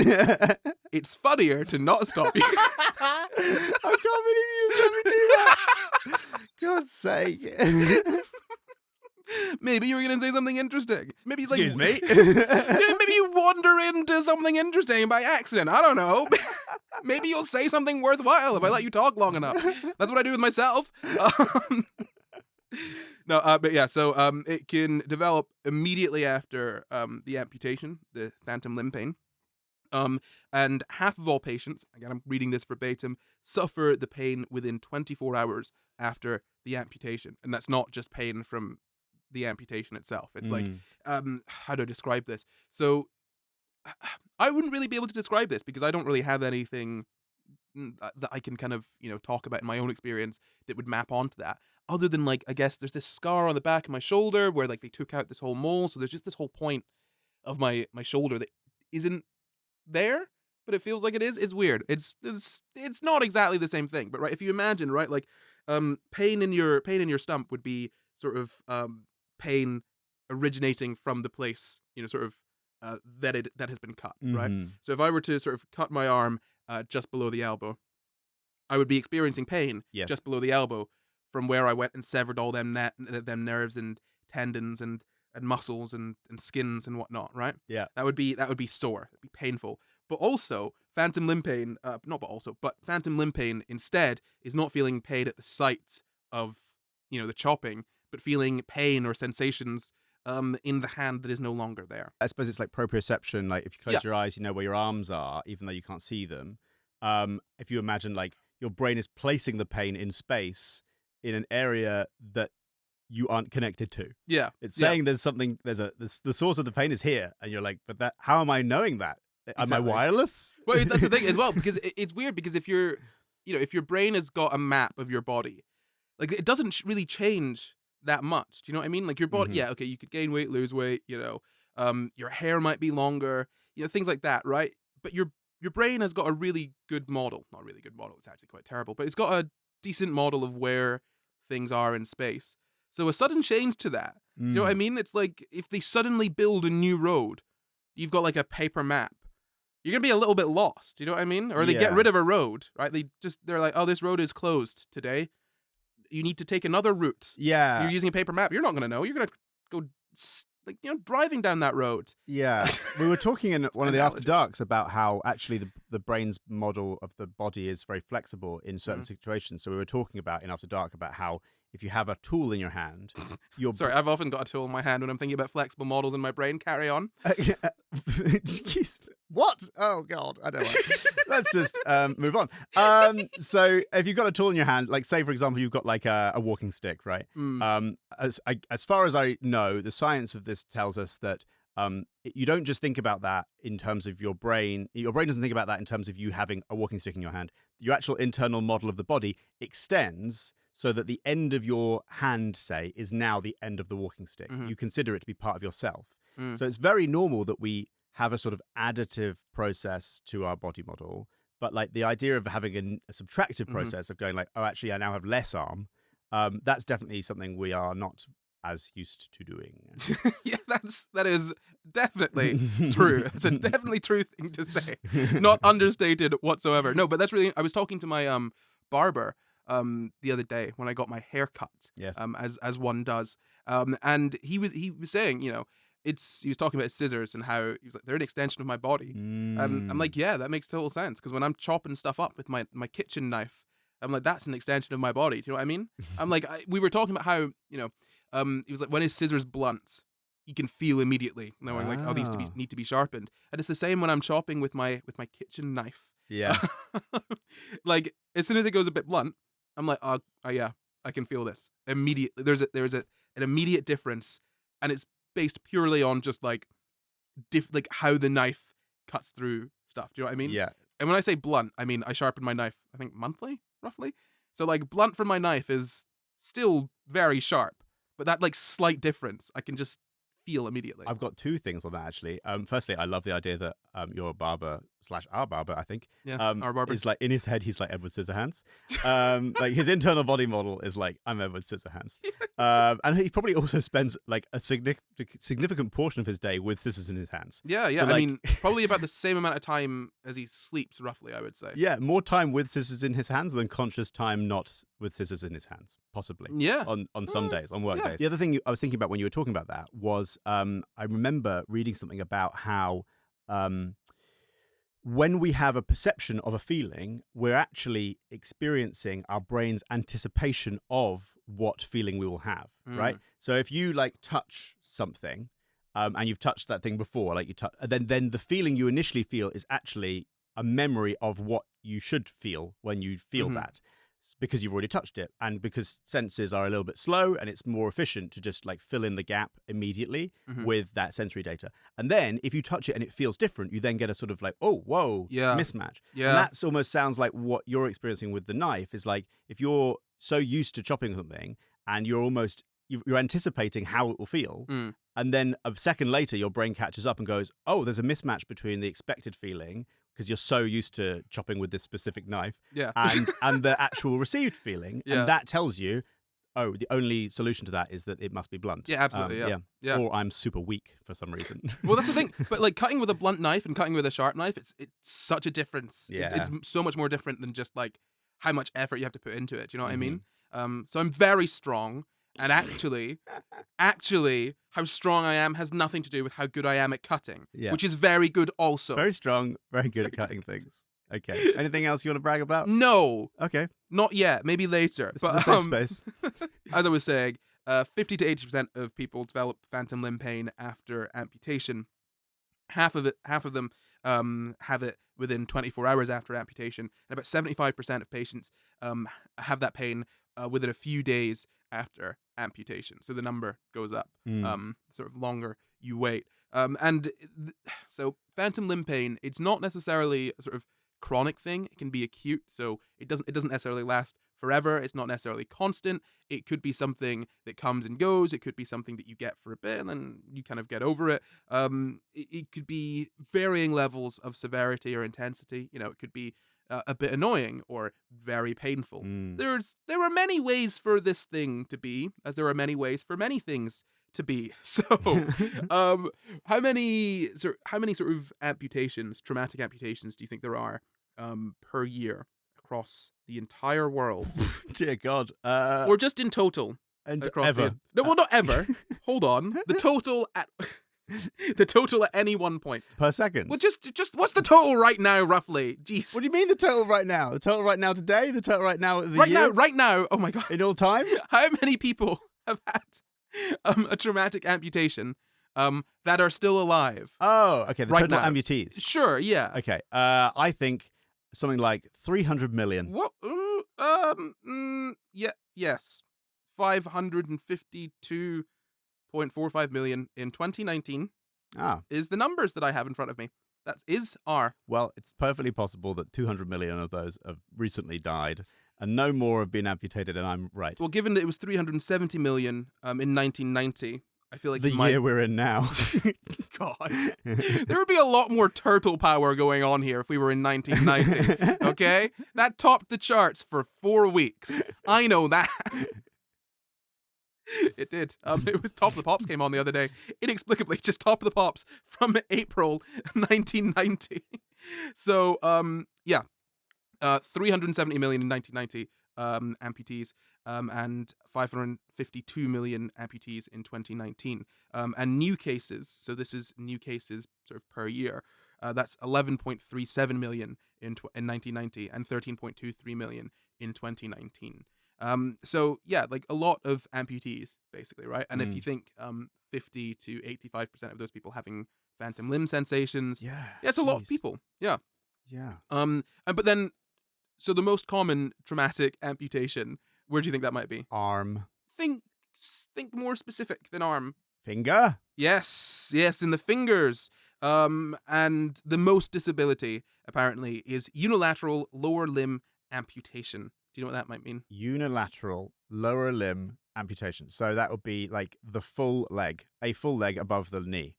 It's funnier to not stop you. I can't believe you just let me do that. God's sake. Maybe you were going to say something interesting. Maybe it's Excuse me. Maybe you wander into something interesting by accident. I don't know. Maybe you'll say something worthwhile if I let you talk long enough. That's what I do with myself. But yeah, so it can develop immediately after the amputation, the phantom limb pain. And half of all patients, again, I'm reading this verbatim, suffer the pain within 24 hours after the amputation. And that's not just pain from the amputation itself. It's like, how do I describe this? So I wouldn't really be able to describe this because I don't really have anything that I can kind of, talk about in my own experience that would map onto that. Other than like, I guess there's this scar on the back of my shoulder where like they took out this whole mole. So there's just this whole point of my shoulder that isn't there, but it feels like it is. It's weird. It's not exactly the same thing, but right. If you imagine, right, like, pain in your stump would be sort of, pain originating from the place, sort of, that has been cut, right? So if I were to sort of cut my arm, just below the elbow, I would be experiencing pain just below the elbow from where I went and severed all them nerves and tendons and muscles and skins and whatnot, right? Yeah. That would be sore. It'd be painful. But also, phantom limb pain, but phantom limb pain instead is not feeling pain at the site of, the chopping, but feeling pain or sensations in the hand that is no longer there. I suppose it's like proprioception. Like if you close your eyes, you know where your arms are, even though you can't see them. If you imagine like your brain is placing the pain in space in an area that you aren't connected to. Yeah. It's saying there's something, the source of the pain is here. And you're like, but how am I knowing that? Exactly. Am I wireless? Well, that's the thing as well, because it's weird because if your brain has got a map of your body, like it doesn't really change that much. Do you know what I mean? Like your body, you could gain weight, lose weight, your hair might be longer, things like that, right? But your brain has got a really good model. Not a really good model, it's actually quite terrible, but it's got a decent model of where things are in space. So a sudden change to that, you know what I mean? It's like if they suddenly build a new road, you've got like a paper map. You're going to be a little bit lost, you know what I mean? Or they get rid of a road, right? They're like, oh, this road is closed today. You need to take another route. Yeah. You're using a paper map. You're not going to know. You're going to go, driving down that road. Yeah. We were talking in one of the After Darks about how actually the brain's model of the body is very flexible in certain situations. So we were talking about in After Dark about how if you have a tool in your hand, your Sorry, I've often got a tool in my hand when I'm thinking about flexible models in my brain. Carry on. What? Oh God, I don't know. Let's just move on. So if you've got a tool in your hand, like say for example, you've got like a walking stick, right? As far as I know, the science of this tells us that you don't just think about that in terms of your brain. Your brain doesn't think about that in terms of you having a walking stick in your hand. Your actual internal model of the body extends so that the end of your hand, say, is now the end of the walking stick. You consider it to be part of yourself. So it's very normal that we have a sort of additive process to our body model. But like the idea of having a subtractive process of going like, oh, actually, I now have less arm. That's definitely something we are not as used to doing. Yeah, that is definitely true. It's a definitely true thing to say. Not understated whatsoever. No, but that's really. I was talking to my barber the other day when I got my hair cut. Yes. As one does. And he was saying, you know, he was talking about scissors and how he was like, they're an extension of my body. I'm like, yeah, that makes total sense, because when I'm chopping stuff up with my kitchen knife, I'm like, that's an extension of my body. Do you know what I mean? I'm like, we were talking about how, you know, he was like, when his scissors blunt, you can feel immediately knowing like, oh, these need to be sharpened. And it's the same when I'm chopping with my kitchen knife. Yeah. Like as soon as it goes a bit blunt, I'm like, oh yeah, I can feel this immediately. There's an immediate difference, and it's based purely on just like like how the knife cuts through stuff. Do you know what I mean? Yeah. And when I say blunt, I mean I sharpen my knife, I think monthly, roughly. So like blunt for my knife is still very sharp, but that like slight difference I can just feel immediately. I've got two things on that actually. Firstly, I love the idea that your barber / our barber, I think, our barber is like in his head he's like Edward Scissorhands. Like his internal body model is like, I'm Edward Scissorhands. And he probably also spends like a significant portion of his day with scissors in his hands. Yeah. So, like, I mean, probably about the same amount of time as he sleeps, roughly, I would say. Yeah, more time with scissors in his hands than conscious time not with scissors in his hands, possibly. Yeah. On some days, on work days. The other thing I was thinking about when you were talking about that was I remember reading something about how when we have a perception of a feeling, we're actually experiencing our brain's anticipation of what feeling we will have, right? So if you like touch something and you've touched that thing before, like you touch, then the feeling you initially feel is actually a memory of what you should feel when you feel that, because you've already touched it, and because senses are a little bit slow and it's more efficient to just like fill in the gap immediately with that sensory data. And then if you touch it and it feels different, you then get a sort of like, oh, whoa, mismatch. Yeah. And that almost sounds like what you're experiencing with the knife is like, if you're so used to chopping something and you're anticipating how it will feel, and then a second later your brain catches up and goes, oh, there's a mismatch between the expected feeling, because you're so used to chopping with this specific knife, and the actual received feeling, and that tells you, oh, the only solution to that is that it must be blunt. Yeah, absolutely. Yeah. Or I'm super weak for some reason. Well, that's the thing. But like cutting with a blunt knife and cutting with a sharp knife, it's such a difference. Yeah. It's so much more different than just like how much effort you have to put into it. Do you know what I mean? So I'm very strong. And actually, how strong I am has nothing to do with how good I am at cutting, which is very good also. Very strong, very good at cutting things. Okay. Anything else you want to brag about? No. Okay. Not yet. Maybe later. This is a safe space. As I was saying, 50 to 80% of people develop phantom limb pain after amputation. Half of them have it within 24 hours after amputation, and about 75% of patients have that pain within a few days after amputation. So the number goes up, sort of longer you wait. So phantom limb pain, it's not necessarily a sort of chronic thing. It can be acute, so it doesn't necessarily last forever. It's not necessarily constant. It could be something that comes and goes. It could be something that you get for a bit and then you kind of get over it. It could be varying levels of severity or intensity. You know, it could be a bit annoying or very painful. There are many ways for this thing to be, as there are many ways for many things to be. So, how many sort of amputations, traumatic amputations, do you think there are per year across the entire world? Dear God, or just in total? And across ever? No, well, not ever. Hold on. The total at The total at any one point. Per second. Well, just what's the total right now, roughly? Jeez. What do you mean the total right now? The total right now today? The total right now of the year? Right now. Oh my God. In all time? How many people have had a traumatic amputation that are still alive? Oh, okay. The right total now. amputees. Sure, yeah. Okay. I think something like 300 million. What? Yes. 552.45 million in 2019 is the numbers that I have in front of me. That are. Well, it's perfectly possible that 200 million of those have recently died and no more have been amputated, and I'm right. Well, given that it was 370 million in 1990, I feel like the year we're in now. God. There would be a lot more turtle power going on here if we were in 1990, okay? That topped the charts for 4 weeks. I know that. It did. It was Top of the Pops came on the other day. Inexplicably, just Top of the Pops from April 1990. So, 370 million in 1990 amputees, and 552 million amputees in 2019. And new cases, so this is new cases sort of per year, that's 11.37 million in 1990 and 13.23 million in 2019. So yeah, like a lot of amputees, basically, right? And if you think 50 to 85% of those people having phantom limb sensations, it's a lot of people. Yeah. But then, so the most common traumatic amputation, where do you think that might be? Arm. Think more specific than arm. Finger? Yes, in the fingers. And the most disability, apparently, is unilateral lower limb amputation. Do you know what that might mean? Unilateral lower limb amputation. So that would be like the full leg, a full leg above the knee.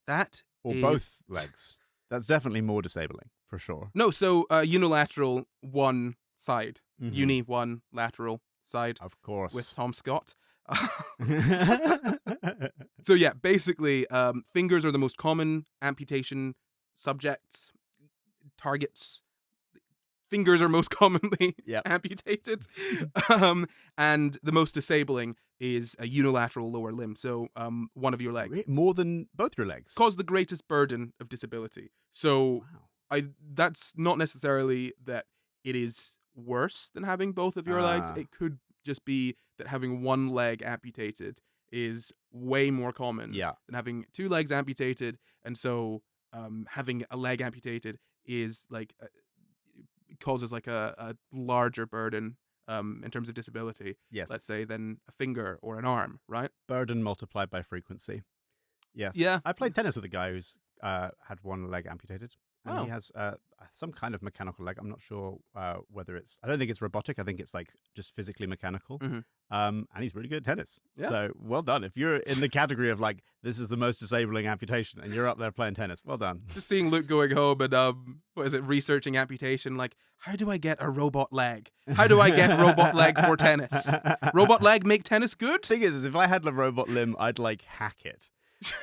Or both legs. That's definitely more disabling, for sure. No, so unilateral one side. Mm-hmm. Uni one lateral side. Of course. With Tom Scott. So yeah, basically, fingers are the most common amputation subjects, targets. Fingers are most commonly amputated. And the most disabling is a unilateral lower limb. So one of your legs. More than both your legs? Cause the greatest burden of disability. So that's not necessarily that it is worse than having both of your legs. It could just be that having one leg amputated is way more common than having two legs amputated. And so having a leg amputated is like... causes like a larger burden in terms of disability, let's say, than a finger or an arm, right? Burden multiplied by frequency. Yes. Yeah. I played tennis with a guy who's had one leg amputated. And he has some kind of mechanical leg. I'm not sure whether it's... I don't think it's robotic. I think it's like just physically mechanical. Mm-hmm. And he's really good at tennis. Yeah. So well done. If you're in the category of like, this is the most disabling amputation and you're up there playing tennis, well done. Just seeing Luke going home and researching amputation, like, how do I get a robot leg? How do I get a robot leg for tennis? Robot leg make tennis good? Thing is if I had a robot limb, I'd like hack it.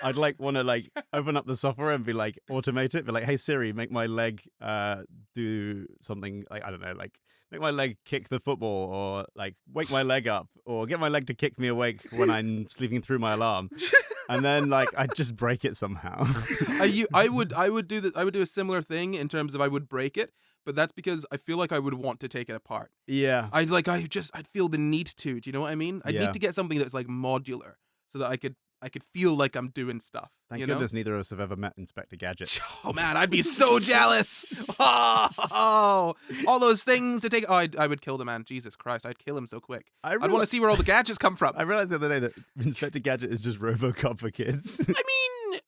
I'd like want to like open up the software and be like automate it, be like, hey Siri, make my leg do something, like, I don't know, like make my leg kick the football, or like wake my leg up, or get my leg to kick me awake when I'm sleeping through my alarm, and then like I'd just break it somehow. I would do a similar thing in terms of I would break it, but that's because I feel like I would want to take it apart. Yeah, I'd feel the need to. Do you know what I mean? I'd need to get something that's like modular so that I could feel like I'm doing stuff. Thank goodness neither of us have ever met Inspector Gadget. Oh man, I'd be so jealous. Oh, all those things to take. Oh, I would kill the man. Jesus Christ, I'd kill him so quick. I'd want to see where all the gadgets come from. I realized the other day that Inspector Gadget is just RoboCop for kids. I mean,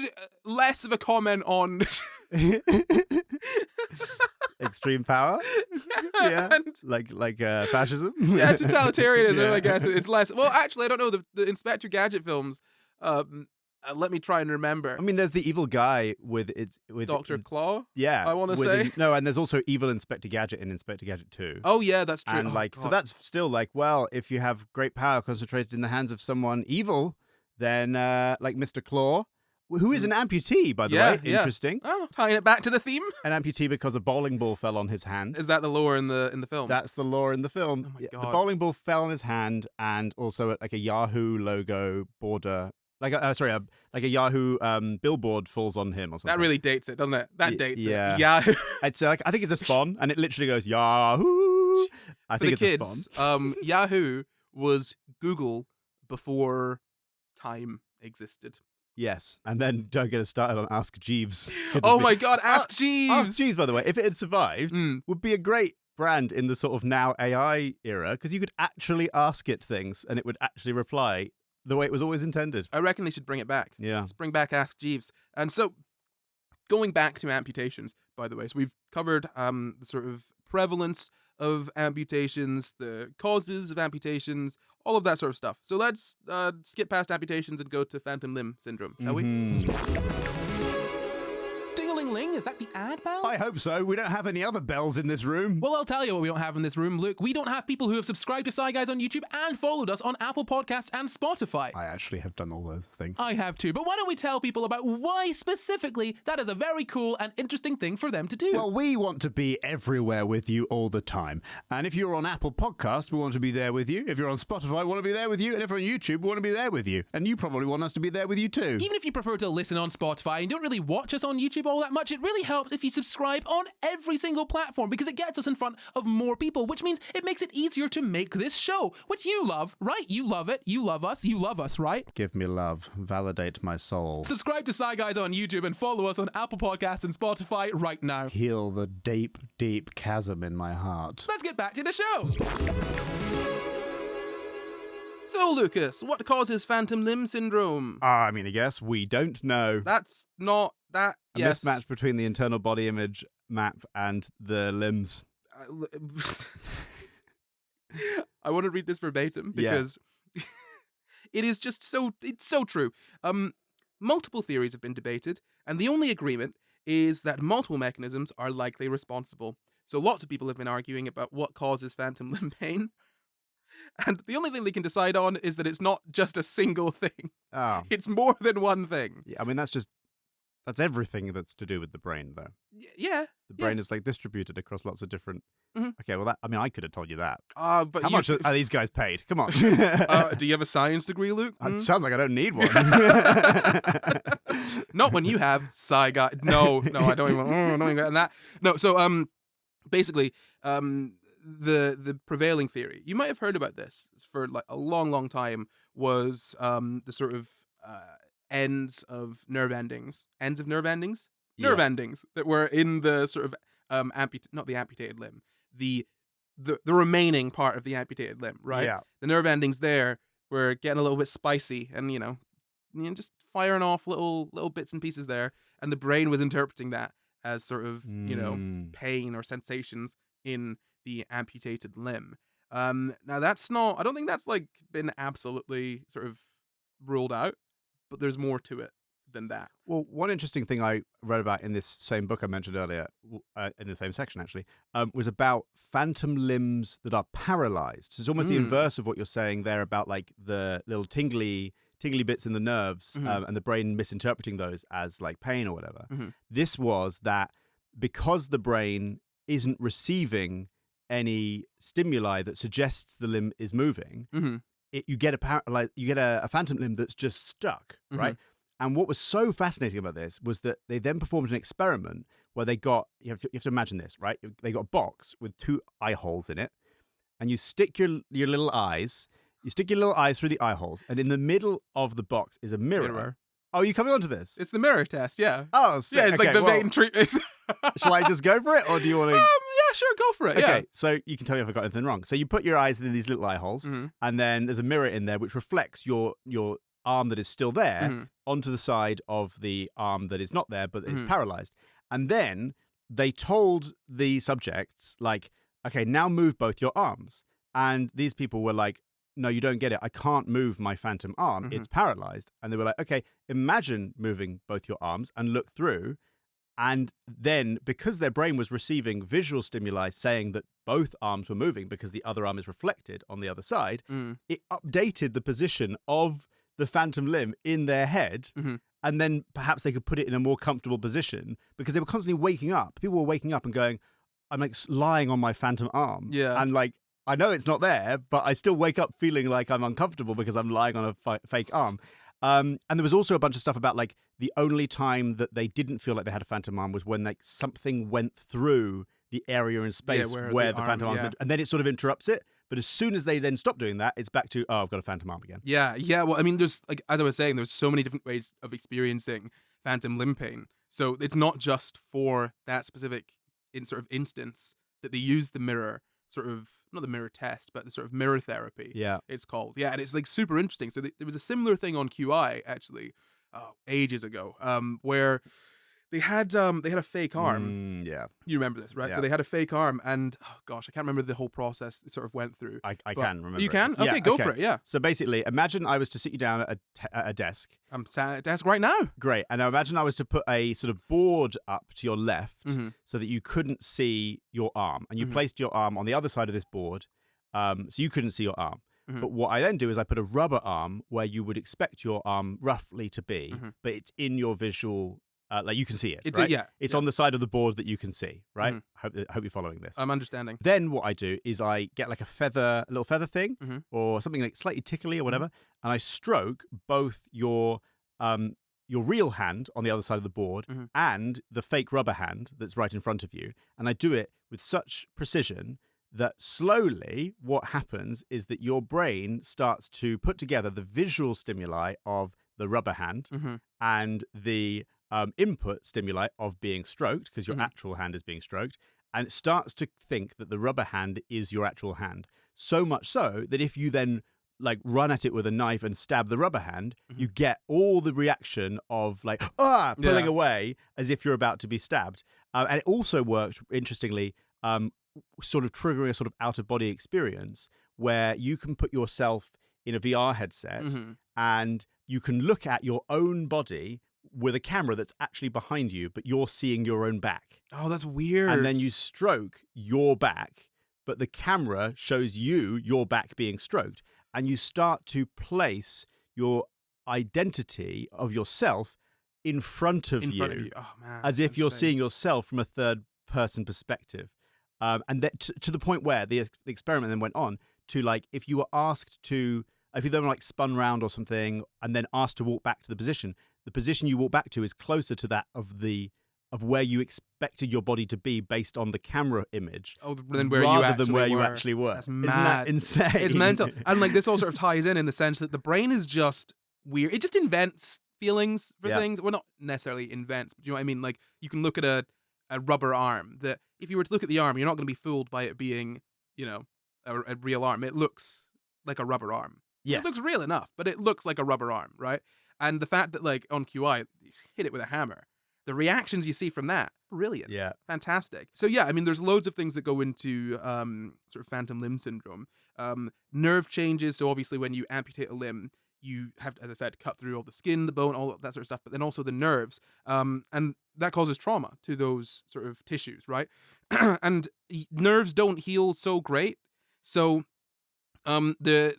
yeah, less of a comment on extreme power. Yeah, like fascism. Yeah, totalitarianism. I guess it's less. Well, actually, I don't know the Inspector Gadget films. Let me try and remember. I mean, there's the evil guy with Dr. Claw. Yeah, I want to say and there's also evil Inspector Gadget in Inspector Gadget 2. Oh yeah, that's true. And so that's still like, well, if you have great power concentrated in the hands of someone evil, then like Mr. Claw, who is an amputee, by the way. Interesting. Oh, tying it back to the theme. An amputee because a bowling ball fell on his hand. Is that the lore in the film? That's the lore in the film. Oh my God. The bowling ball fell on his hand, and also like a Yahoo logo border Like a Yahoo billboard falls on him or something. That really dates it, doesn't it? That dates it. Yahoo. It's like, I think it's a spawn, and it literally goes Yahoo. I think it's a spawn. Yahoo was Google before time existed. Yes, and then don't get us started on Ask Jeeves. Oh my God, Ask Jeeves! Ask Jeeves, by the way, if it had survived, would be a great brand in the sort of now AI era, because you could actually ask it things and it would actually reply the way it was always intended. I reckon they should bring it back. Yeah. Let's bring back Ask Jeeves. And so, going back to amputations, by the way, so we've covered the sort of prevalence of amputations, the causes of amputations, all of that sort of stuff. So let's skip past amputations and go to phantom limb syndrome, shall we? Ding-a-ling-ling, is that the ad bell? I hope so. We don't have any other bells in this room. Well, I'll tell you what we don't have in this room, Luke. We don't have people who have subscribed to SCI Guys on YouTube and followed us on Apple Podcasts and Spotify. I actually have done all those things. I have too, but why don't we tell people about why specifically that is a very cool and interesting thing for them to do? Well, we want to be everywhere with you all the time. And if you're on Apple Podcasts, we want to be there with you. If you're on Spotify, we want to be there with you. And if you're on YouTube, we want to be there with you. And you probably want us to be there with you too. Even if you prefer to listen on Spotify and don't really watch us on YouTube all that much, it really helps if you subscribe on every single platform, because it gets us in front of more people, which means it makes it easier to make this show, which you love, right? You love it. You love us, right? Give me love. Validate my soul. Subscribe to SCI Guys on YouTube and follow us on Apple Podcasts and Spotify right now. Heal the deep, deep chasm in my heart. Let's get back to the show. So, Lucas, what causes phantom limb syndrome? I guess we don't know. That's not that. A mismatch between the internal body image map and the limbs. I want to read this verbatim because it is just it's so true. Multiple theories have been debated, and the only agreement is that multiple mechanisms are likely responsible. So lots of people have been arguing about what causes phantom limb pain. And the only thing they can decide on is that it's not just a single thing. Oh. It's more than one thing. Yeah, that's everything that's to do with the brain, though. Yeah. The brain is like distributed across lots of different... Mm-hmm. Okay, well, I could have told you that. But how much are these guys paid? Come on. Do you have a science degree, Luke? It sounds like I don't need one. Not when you have SCI Guy. No, I don't even get that. No, so basically, the prevailing theory, you might have heard about this for like a long, long time, was the sort of ends of nerve endings that were in the sort of not the amputated limb, the remaining part of the amputated limb, right? Yeah. The nerve endings there were getting a little bit spicy and just firing off little bits and pieces there, and the brain was interpreting that as sort of pain or sensations in the amputated limb. Now I don't think that's like been absolutely sort of ruled out, but there's more to it than that. Well, one interesting thing I read about in this same book I mentioned earlier, in the same section actually, was about phantom limbs that are paralyzed. So it's almost the inverse of what you're saying there about like the little tingly bits in the nerves, and the brain misinterpreting those as like pain or whatever. Mm-hmm. This was that because the brain isn't receiving any stimuli that suggests the limb is moving, you get a phantom limb that's just stuck, right? And what was so fascinating about this was that they then performed an experiment where they got, you have to imagine this, right? They got a box with 2 eye holes in it, and you stick your little eyes through the eye holes, and in the middle of the box is a mirror. Oh, you coming onto this? It's the mirror test, yeah. Oh, sick. Yeah, it's like the main treatment. Shall I just go for it, or do you want to... Yeah, sure, go for it. Okay, yeah. So you can tell me if I got anything wrong. So you put your eyes in these little eye holes, and then there's a mirror in there which reflects your arm that is still there onto the side of the arm that is not there but is paralyzed. And then they told the subjects, like, okay, now move both your arms. And these people were like, no, you don't get it. I can't move my phantom arm. It's paralyzed. And they were like, okay, imagine moving both your arms and look through. And then, because their brain was receiving visual stimuli saying that both arms were moving because the other arm is reflected on the other side, it updated the position of the phantom limb in their head, and then perhaps they could put it in a more comfortable position because they were constantly waking up. People were waking up and going, I'm like lying on my phantom arm. Yeah. And like, I know it's not there, but I still wake up feeling like I'm uncomfortable because I'm lying on a fake arm. And there was also a bunch of stuff about like the only time that they didn't feel like they had a phantom arm was when like something went through the area in space where the phantom arm, and then it sort of interrupts it. But as soon as they then stop doing that, it's back to, oh, I've got a phantom arm again. Yeah. Well, I mean, there's like, as I was saying, there's so many different ways of experiencing phantom limb pain. So it's not just for that specific instance that they use the mirror, sort of, not the mirror test, but the sort of mirror therapy. Yeah, it's called. Yeah, and it's like super interesting. So there was a similar thing on QI actually, ages ago, where they had a fake arm. Yeah, you remember this, right? Yeah. So they had a fake arm, and oh gosh, I can't remember the whole process it sort of went through. I can remember. You can? Okay, go for it. Yeah. So basically, imagine I was to sit you down at a desk. I'm sat at a desk right now. Great. And now imagine I was to put a sort of board up to your left so that you couldn't see your arm, and you placed your arm on the other side of this board, so you couldn't see your arm. But what I then do is I put a rubber arm where you would expect your arm roughly to be, but it's in your visual. Like you can see it, right? It's on the side of the board that you can see, right? I hope you're following this. I'm understanding. Then what I do is I get like a little feather thing, or something like slightly tickly or whatever, and I stroke both your real hand on the other side of the board and the fake rubber hand that's right in front of you, and I do it with such precision that slowly what happens is that your brain starts to put together the visual stimuli of the rubber hand and the input stimuli of being stroked, because your actual hand is being stroked, and it starts to think that the rubber hand is your actual hand. So much so that if you then like run at it with a knife and stab the rubber hand, you get all the reaction of like pulling away as if you're about to be stabbed. And it also worked, interestingly, sort of triggering a sort of out-of-body experience where you can put yourself in a VR headset and you can look at your own body with a camera that's actually behind you, but you're seeing your own back. Oh, that's weird. And then you stroke your back, but the camera shows you your back being stroked. And you start to place your identity of yourself in front of you. Oh, man, as if you're seeing yourself from a third-person perspective. And that to the point where the experiment then went on to, like, if you were asked to, if you then like spun round or something and then asked to walk back to the position you walk back to is closer to that of where you expected your body to be based on the camera image. Oh, than where you actually were. That's mad. Isn't that insane? It's mental. And like this all sort of ties in the sense that the brain is just weird. It just invents feelings for things. Well, not necessarily invents, but you know what I mean? Like you can look at a rubber arm that if you were to look at the arm, you're not going to be fooled by it being, you know, a real arm. It looks like a rubber arm. Yes. It looks real enough, but it looks like a rubber arm, right? And the fact that like on QI, you hit it with a hammer, the reactions you see from that, brilliant. Yeah. Fantastic. So yeah, I mean, there's loads of things that go into sort of phantom limb syndrome. Nerve changes. So obviously when you amputate a limb, you have to, as I said, cut through all the skin, the bone, all that sort of stuff, but then also the nerves. And that causes trauma to those sort of tissues, right? And nerves don't heal so great. So they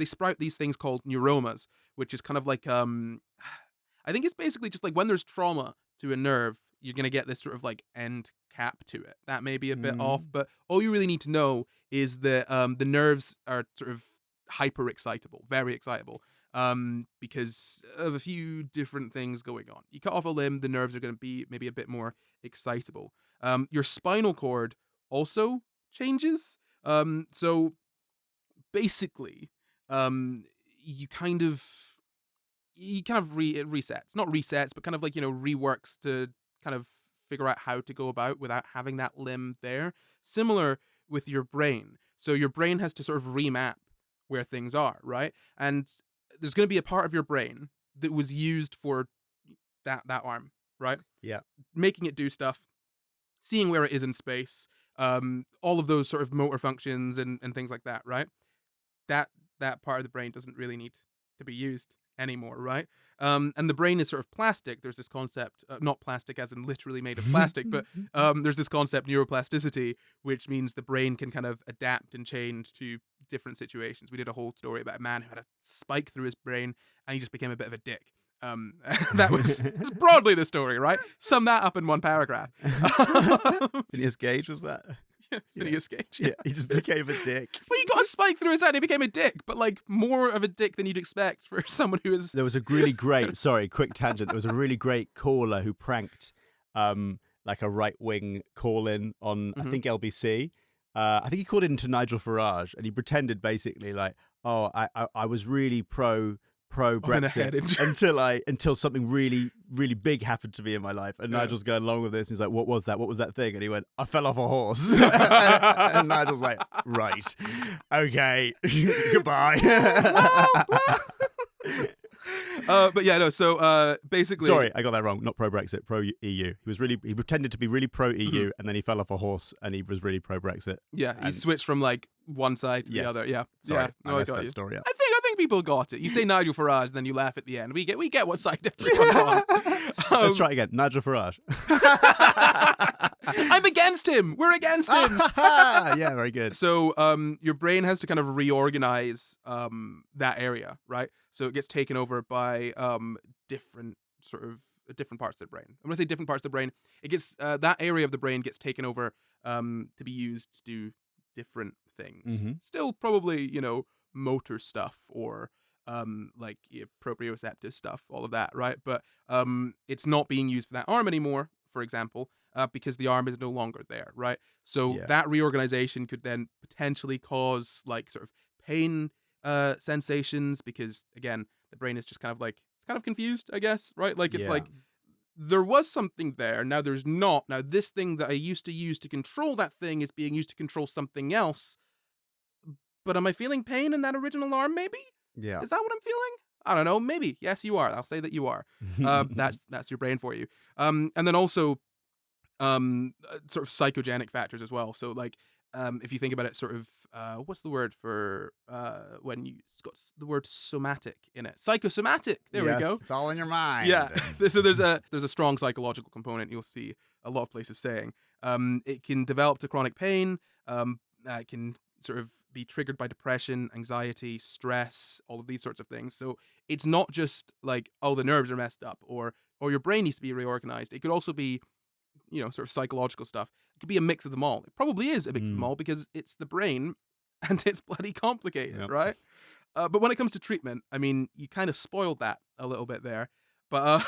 sprout these things called neuromas, which is kind of like I think it's basically just like when there's trauma to a nerve, you're gonna get this sort of like end cap to it. That may be a bit off, but all you really need to know is that the nerves are sort of hyper excitable, very excitable, because of a few different things going on. You cut off a limb, the nerves are going to be maybe a bit more excitable. Your spinal cord also changes. So basically, you kind of resets, not resets, but kind of like, you know, reworks to kind of figure out how to go about without having that limb there. Similar with your brain. So your brain has to sort of remap where things are, right? And there's going to be a part of your brain that was used for that arm, right? Yeah. Making it do stuff, seeing where it is in space, all of those sort of motor functions and things like that, right? That part of the brain doesn't really need to be used anymore, right? And the brain is sort of plastic. There's this concept, not plastic as in literally made of plastic, but there's this concept, neuroplasticity, which means the brain can kind of adapt and change to different situations. We did a whole story about a man who had a spike through his brain and he just became a bit of a dick. That's broadly the story, right? Sum that up in one paragraph. Phineas Gage was that? Phineas Gage. Yeah, he just became a dick. Well, he got a spike through his head. He became a dick, but like more of a dick than you'd expect for someone who is. There was a really great, sorry, quick tangent. There was a really great caller who pranked like a right-wing call-in on, I think, LBC. I think he called in to Nigel Farage, and he pretended basically like, oh, I was really pro Brexit until something really, really big happened to me in my life. And Nigel's going along with this. And he's like, what was that? What was that thing? And he went, I fell off a horse. And Nigel's like, right. Okay. Goodbye. But yeah, no. So basically, sorry, I got that wrong. Not pro Brexit, pro EU. He pretended to be really pro EU, and then he fell off a horse, and he was really pro Brexit. Yeah, he switched from like one side to the other. Yeah, sorry, yeah. No, I messed got that you. story up. I think people got it. You say Nigel Farage, and then you laugh at the end. We get what side everyone's on. Let's try again. Nigel Farage. I'm against him. We're against him. Yeah, very good. So your brain has to kind of reorganize that area, right? So it gets taken over by different parts of the brain. When I say different parts of the brain, it gets that area of the brain gets taken over to be used to do different things. Mm-hmm. Still probably, motor stuff or like proprioceptive stuff, all of that, right? But it's not being used for that arm anymore, for example, because the arm is no longer there, right? So that reorganization could then potentially cause like sort of pain sensations, because again, the brain is just kind of confused, I guess, right? Like it's like there was something there, now there's not. Now this thing that I used to use to control that thing is being used to control something else. But am I feeling pain in that original arm, maybe? Yeah. Is that what I'm feeling? I don't know, maybe. Yes, you are. I'll say that you are. That's your brain for you. And then also sort of psychogenic factors as well. So like if you think about it, sort of what's the word for when it's got the word somatic in it? Psychosomatic. There we go. It's all in your mind. Yeah. So there's a strong psychological component. You'll see a lot of places saying it can develop to chronic pain. It can sort of be triggered by depression, anxiety, stress, all of these sorts of things. So it's not just like, oh, the nerves are messed up or your brain needs to be reorganized. It could also be, sort of psychological stuff. It could be a mix of them all. It probably is a mix of them all because it's the brain and it's bloody complicated, right? But when it comes to treatment, I mean, you kind of spoiled that a little bit there. But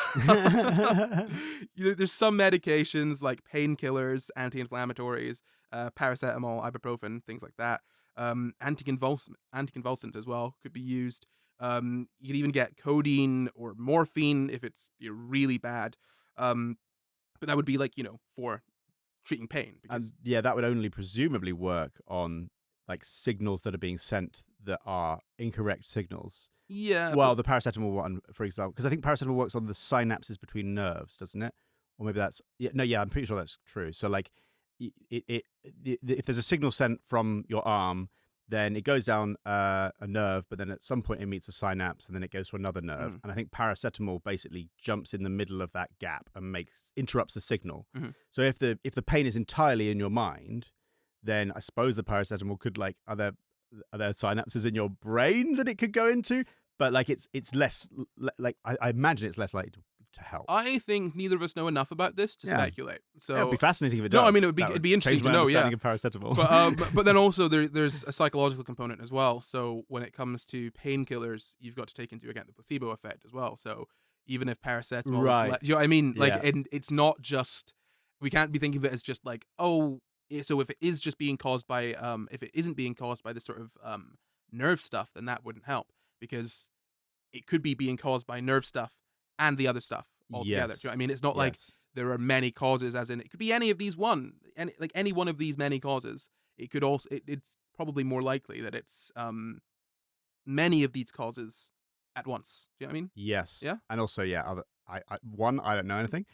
there's some medications like painkillers, anti-inflammatories, paracetamol, ibuprofen, things like that. Anticonvulsants as well could be used. You could even get codeine or morphine if it's really bad. But that would be like, for treating pain. Because... And that would only presumably work on like signals that are being sent that are incorrect signals. Yeah. Well, the paracetamol one, for example, because I think paracetamol works on the synapses between nerves, doesn't it? Or maybe that's I'm pretty sure that's true. So like, if there's a signal sent from your arm, then it goes down a nerve, but then at some point it meets a synapse, and then it goes to another nerve. And I think paracetamol basically jumps in the middle of that gap and interrupts the signal. So if the pain is entirely in your mind, then I suppose the paracetamol could are there synapses in your brain that it could go into? But like it's less like I imagine it's less likely to help. I think neither of us know enough about this to speculate. So it'd be fascinating if it does. No, I mean it'd be interesting to know. Yeah, of paracetamol. But then also there's a psychological component as well. So when it comes to painkillers, you've got to take into account the placebo effect as well. So even if paracetamol, right? You know what I mean? Like, and it's not just, we can't be thinking of it as just like, oh, so if it is just being caused by if it isn't being caused by this sort of nerve stuff, then that wouldn't help, because it could be being caused by nerve stuff and the other stuff altogether. Yes. Do you know what I mean? It's not like there are many causes, as in it could be any of these any one of these many causes. It could also it's probably more likely that it's many of these causes at once. Do you know what I mean? Yes. Yeah. And also, other I don't know anything,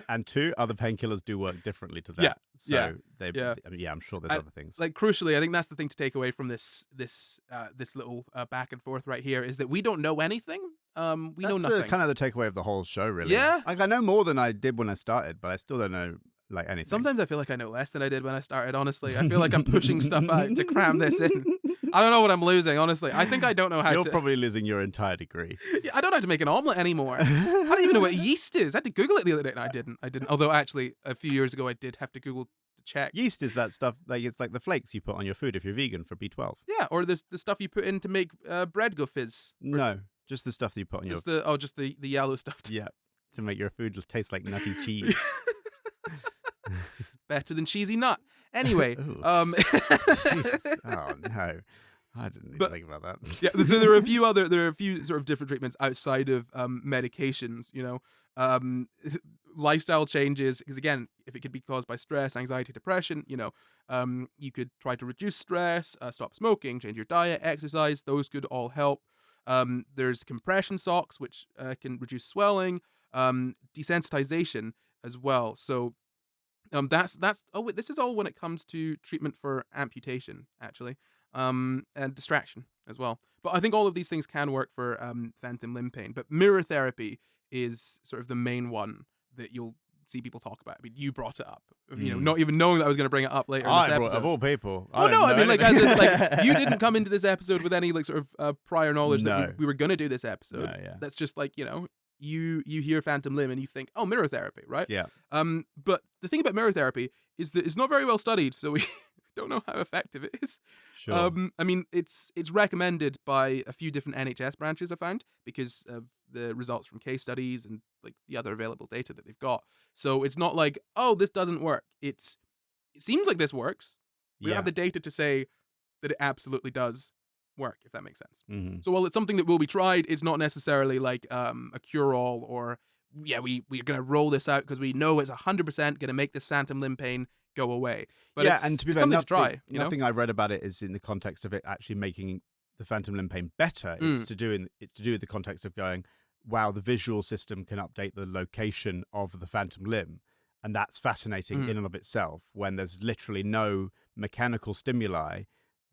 and two, other painkillers do work differently to that. So I mean, I'm sure there's other things. Like crucially, I think that's the thing to take away from this little back and forth right here, is that we don't know anything. We know nothing. That's kind of the takeaway of the whole show, really. Yeah. Like I know more than I did when I started, but I still don't know like anything. Sometimes I feel like I know less than I did when I started. Honestly, I feel like I'm pushing stuff out to cram this in. I don't know what I'm losing, honestly. I think I don't know how You're probably losing your entire degree. I don't know how to make an omelet anymore. I don't even know what yeast is. I had to Google it the other day. No, I didn't. Although, actually, a few years ago, I did have to Google to check. Yeast is that stuff, like it's like the flakes you put on your food if you're vegan for B12. Yeah, or the stuff you put in to make bread go fizz. No, just the stuff that you put on your... Just the yellow stuff. Yeah, to make your food taste like nutty cheese. Better than cheesy nut. Anyway, Jesus. Oh no, I didn't even think about that. Yeah, so there are a few sort of different treatments outside of medications. Lifestyle changes, because again, if it could be caused by stress, anxiety, depression, you could try to reduce stress, stop smoking, change your diet, exercise. Those could all help. There's compression socks, which can reduce swelling, desensitization as well. So this is all when it comes to treatment for amputation, actually, and distraction as well. But I think all of these things can work for phantom limb pain. But mirror therapy is sort of the main one that you'll see people talk about. I mean, you brought it up, not even knowing that I was going to bring it up later in this episode. Of all people. Oh no, I mean, like you didn't come into this episode with any like sort of prior knowledge that we were going to do this episode. No, yeah. That's just like you hear phantom limb and you think, oh, mirror therapy, right? Yeah. But the thing about mirror therapy is that it's not very well studied, so we don't know how effective it is. Sure. I mean, it's recommended by a few different NHS branches, I found, because of the results from case studies and like the other available data that they've got. So it's not like, oh, this doesn't work. It seems like this works. We don't have the data to say that it absolutely does work, if that makes sense. Mm-hmm. So while it's something that will be tried, it's not necessarily like a cure-all or, we're going to roll this out because we know it's 100% going to make this phantom limb pain go away. But and to be fair, something to try. Nothing I read about it is in the context of it actually making the phantom limb pain better. It's to do with the context of going, wow, the visual system can update the location of the phantom limb. And that's fascinating in and of itself. When there's literally no mechanical stimuli,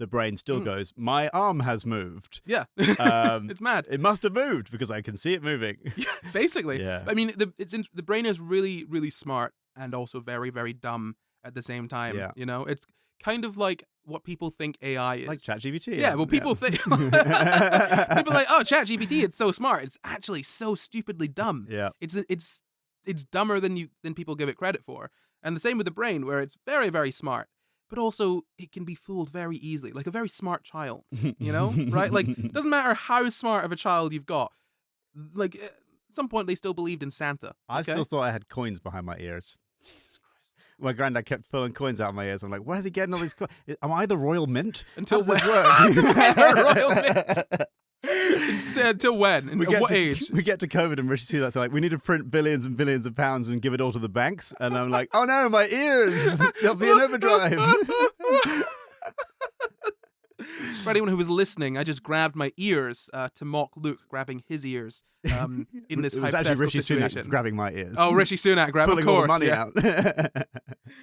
the brain still goes, my arm has moved. Yeah, it's mad. It must have moved because I can see it moving. Yeah, basically. Yeah. I mean, the brain is really, really smart and also very, very dumb at the same time. Yeah. It's kind of like what people think AI is. Like ChatGPT. Yeah, well, people think... people are like, oh, ChatGPT, it's so smart. It's actually so stupidly dumb. Yeah. It's dumber than people give it credit for. And the same with the brain, where it's very, very smart, but also it can be fooled very easily, like a very smart child, right? Like, it doesn't matter how smart of a child you've got. Like, at some point, they still believed in Santa. Okay? I still thought I had coins behind my ears. Jesus Christ. My granddad kept pulling coins out of my ears. I'm like, where is he getting all these coins? Am I the Royal Mint? Until How does this work? Royal Mint. Until when? What age? We get to COVID and Rishi Sunak's like, we need to print billions and billions of pounds and give it all to the banks. And I'm like, oh no, my ears! They'll be in overdrive. For anyone who was listening, I just grabbed my ears to mock Luke grabbing his ears in this hypothetical situation. It was actually Rishi Sunak grabbing my ears. Oh, Rishi Sunak grabbing, pulling all the money out.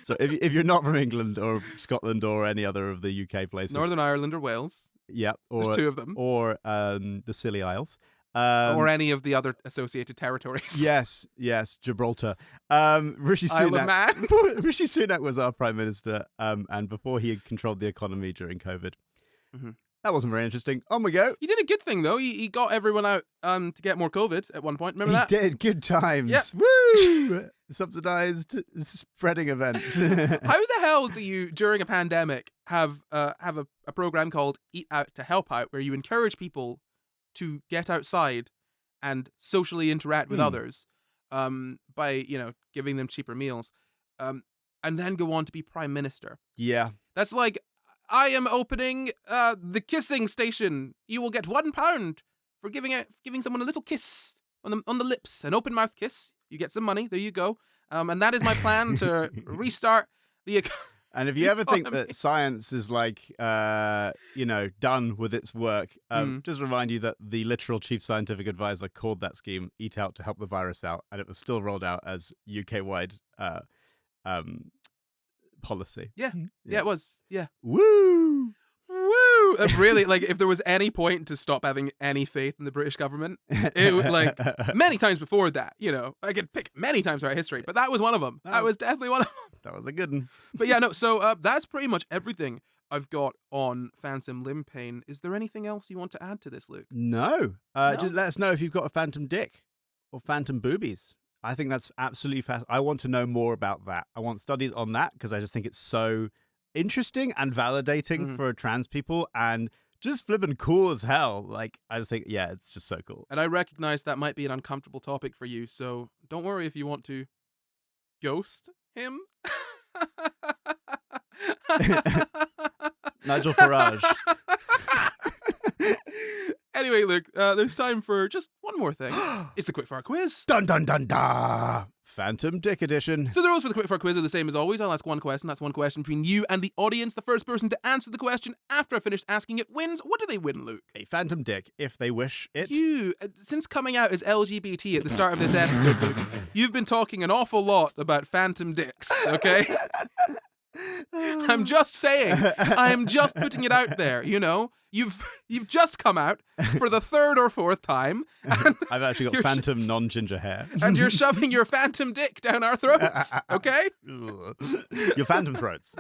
So if you're not from England or Scotland or any other of the UK places, Northern Ireland or Wales. Yeah, there's two of them. Or the Scilly Isles. Or any of the other associated territories. Yes, Gibraltar. Rishi Sunak. Rishi Sunak was our prime minister, and before he had controlled the economy during COVID. Mm-hmm. That wasn't very interesting. On we go. He did a good thing though. He got everyone out to get more COVID at one point. Remember that? He did. Good times. Yeah. Woo! Subsidized spreading event. How the hell do you, during a pandemic, have a program called Eat Out to Help Out, where you encourage people to get outside and socially interact with others by giving them cheaper meals, and then go on to be prime minister? Yeah, that's like, I am opening the kissing station. You will get £1 for giving someone a little kiss on the lips, an open mouth kiss. You get some money. There you go. And that is my plan to restart the economy. And if you ever think that science is like, done with its work, just remind you that the literal chief scientific advisor called that scheme "Eat Out to help the virus out," and it was still rolled out as UK-wide policy. Yeah, it was. Yeah. Woo! Really, like, if there was any point to stop having any faith in the British government, it was like many times before that. I could pick many times throughout history, but that was one of them. That was definitely one of them. That was a good one. But yeah, no. So that's pretty much everything I've got on phantom limb pain. Is there anything else you want to add to this, Luke? No. Just let us know if you've got a phantom dick or phantom boobies. I think that's absolutely fascinating. I want to know more about that. I want studies on that because I just think it's so interesting and validating for trans people and just flipping cool as hell. Like, I just think, yeah, it's just so cool. And I recognize that might be an uncomfortable topic for you, so don't worry if you want to ghost him. Nigel Farage. Anyway, Luke, there's time for just one more thing. It's the Quickfire Quiz. Dun dun dun da! Phantom Dick edition. So the rules for the Quickfire Quiz are the same as always. I'll ask one question. That's one question between you and the audience. The first person to answer the question after I finish asking it wins. What do they win, Luke? A phantom dick, if they wish it. You, since coming out as LGBT at the start of this episode, Luke, you've been talking an awful lot about phantom dicks, okay? I'm just saying. I'm just putting it out there, you know? You've just come out for the third or fourth time. And I've actually got phantom non-ginger hair. And you're shoving your phantom dick down our throats, okay? Your phantom throats.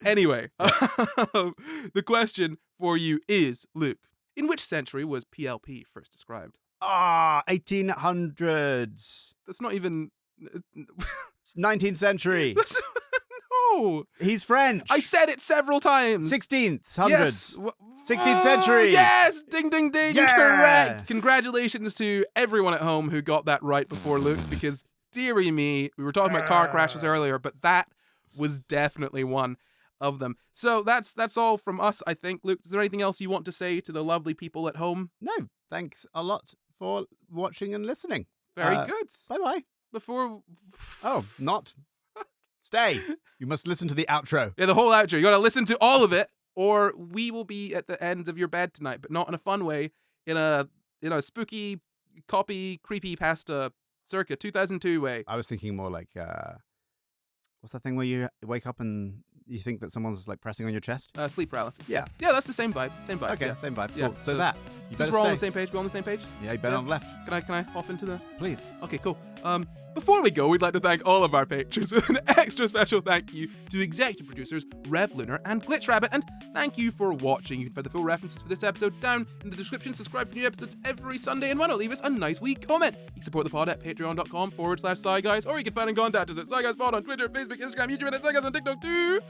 Anyway, the question for you is, Luke, in which century was PLP first described? 1800s. That's not even... 19th century. No. He's French. I said it several times. 16th, hundreds. Yes. 16th century. Yes. Ding, ding, ding. Yeah. Correct. Congratulations to everyone at home who got that right before Luke, because dearie me, we were talking about car crashes earlier, but that was definitely one of them. So that's all from us, I think. Luke, is there anything else you want to say to the lovely people at home? No. Thanks a lot for watching and listening. Very good. Bye-bye. Before... Oh, not. Stay. You must listen to the outro. Yeah, the whole outro. You got to listen to all of it, or we will be at the end of your bed tonight, but not in a fun way, in a spooky, copy, creepy pasta circa 2002 way. I was thinking more like, what's that thing where you wake up and you think that someone's like pressing on your chest? Sleep paralysis. Yeah. Yeah, that's the same vibe. Same vibe. Okay, yeah. same vibe. Yeah. Cool. So that. You Since better we're all on stay. the same page, we're on the same page? Yeah, you better on the left. Can I hop into the... Please. Okay, cool. Before we go, we'd like to thank all of our patrons with an extra special thank you to executive producers Rev Lunar and Glitch Rabbit, and thank you for watching. You can find the full references for this episode down in the description. Subscribe for new episodes every Sunday, and why not leave us a nice wee comment? You can support the pod at patreon.com/SCI Guys, or you can find and contact us at SCI Guys Pod on Twitter, Facebook, Instagram, YouTube, and at SCI Guys on TikTok too.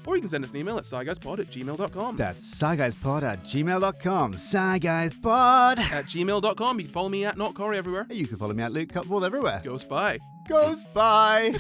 Or you can send us an email at sciguyspod@gmail.com. That's sciguyspod@gmail.com. Sciguyspod At gmail.com. You can follow me at Not Corey everywhere. You can follow me at Luke Cutforth everywhere. Go Spy. Go Spy.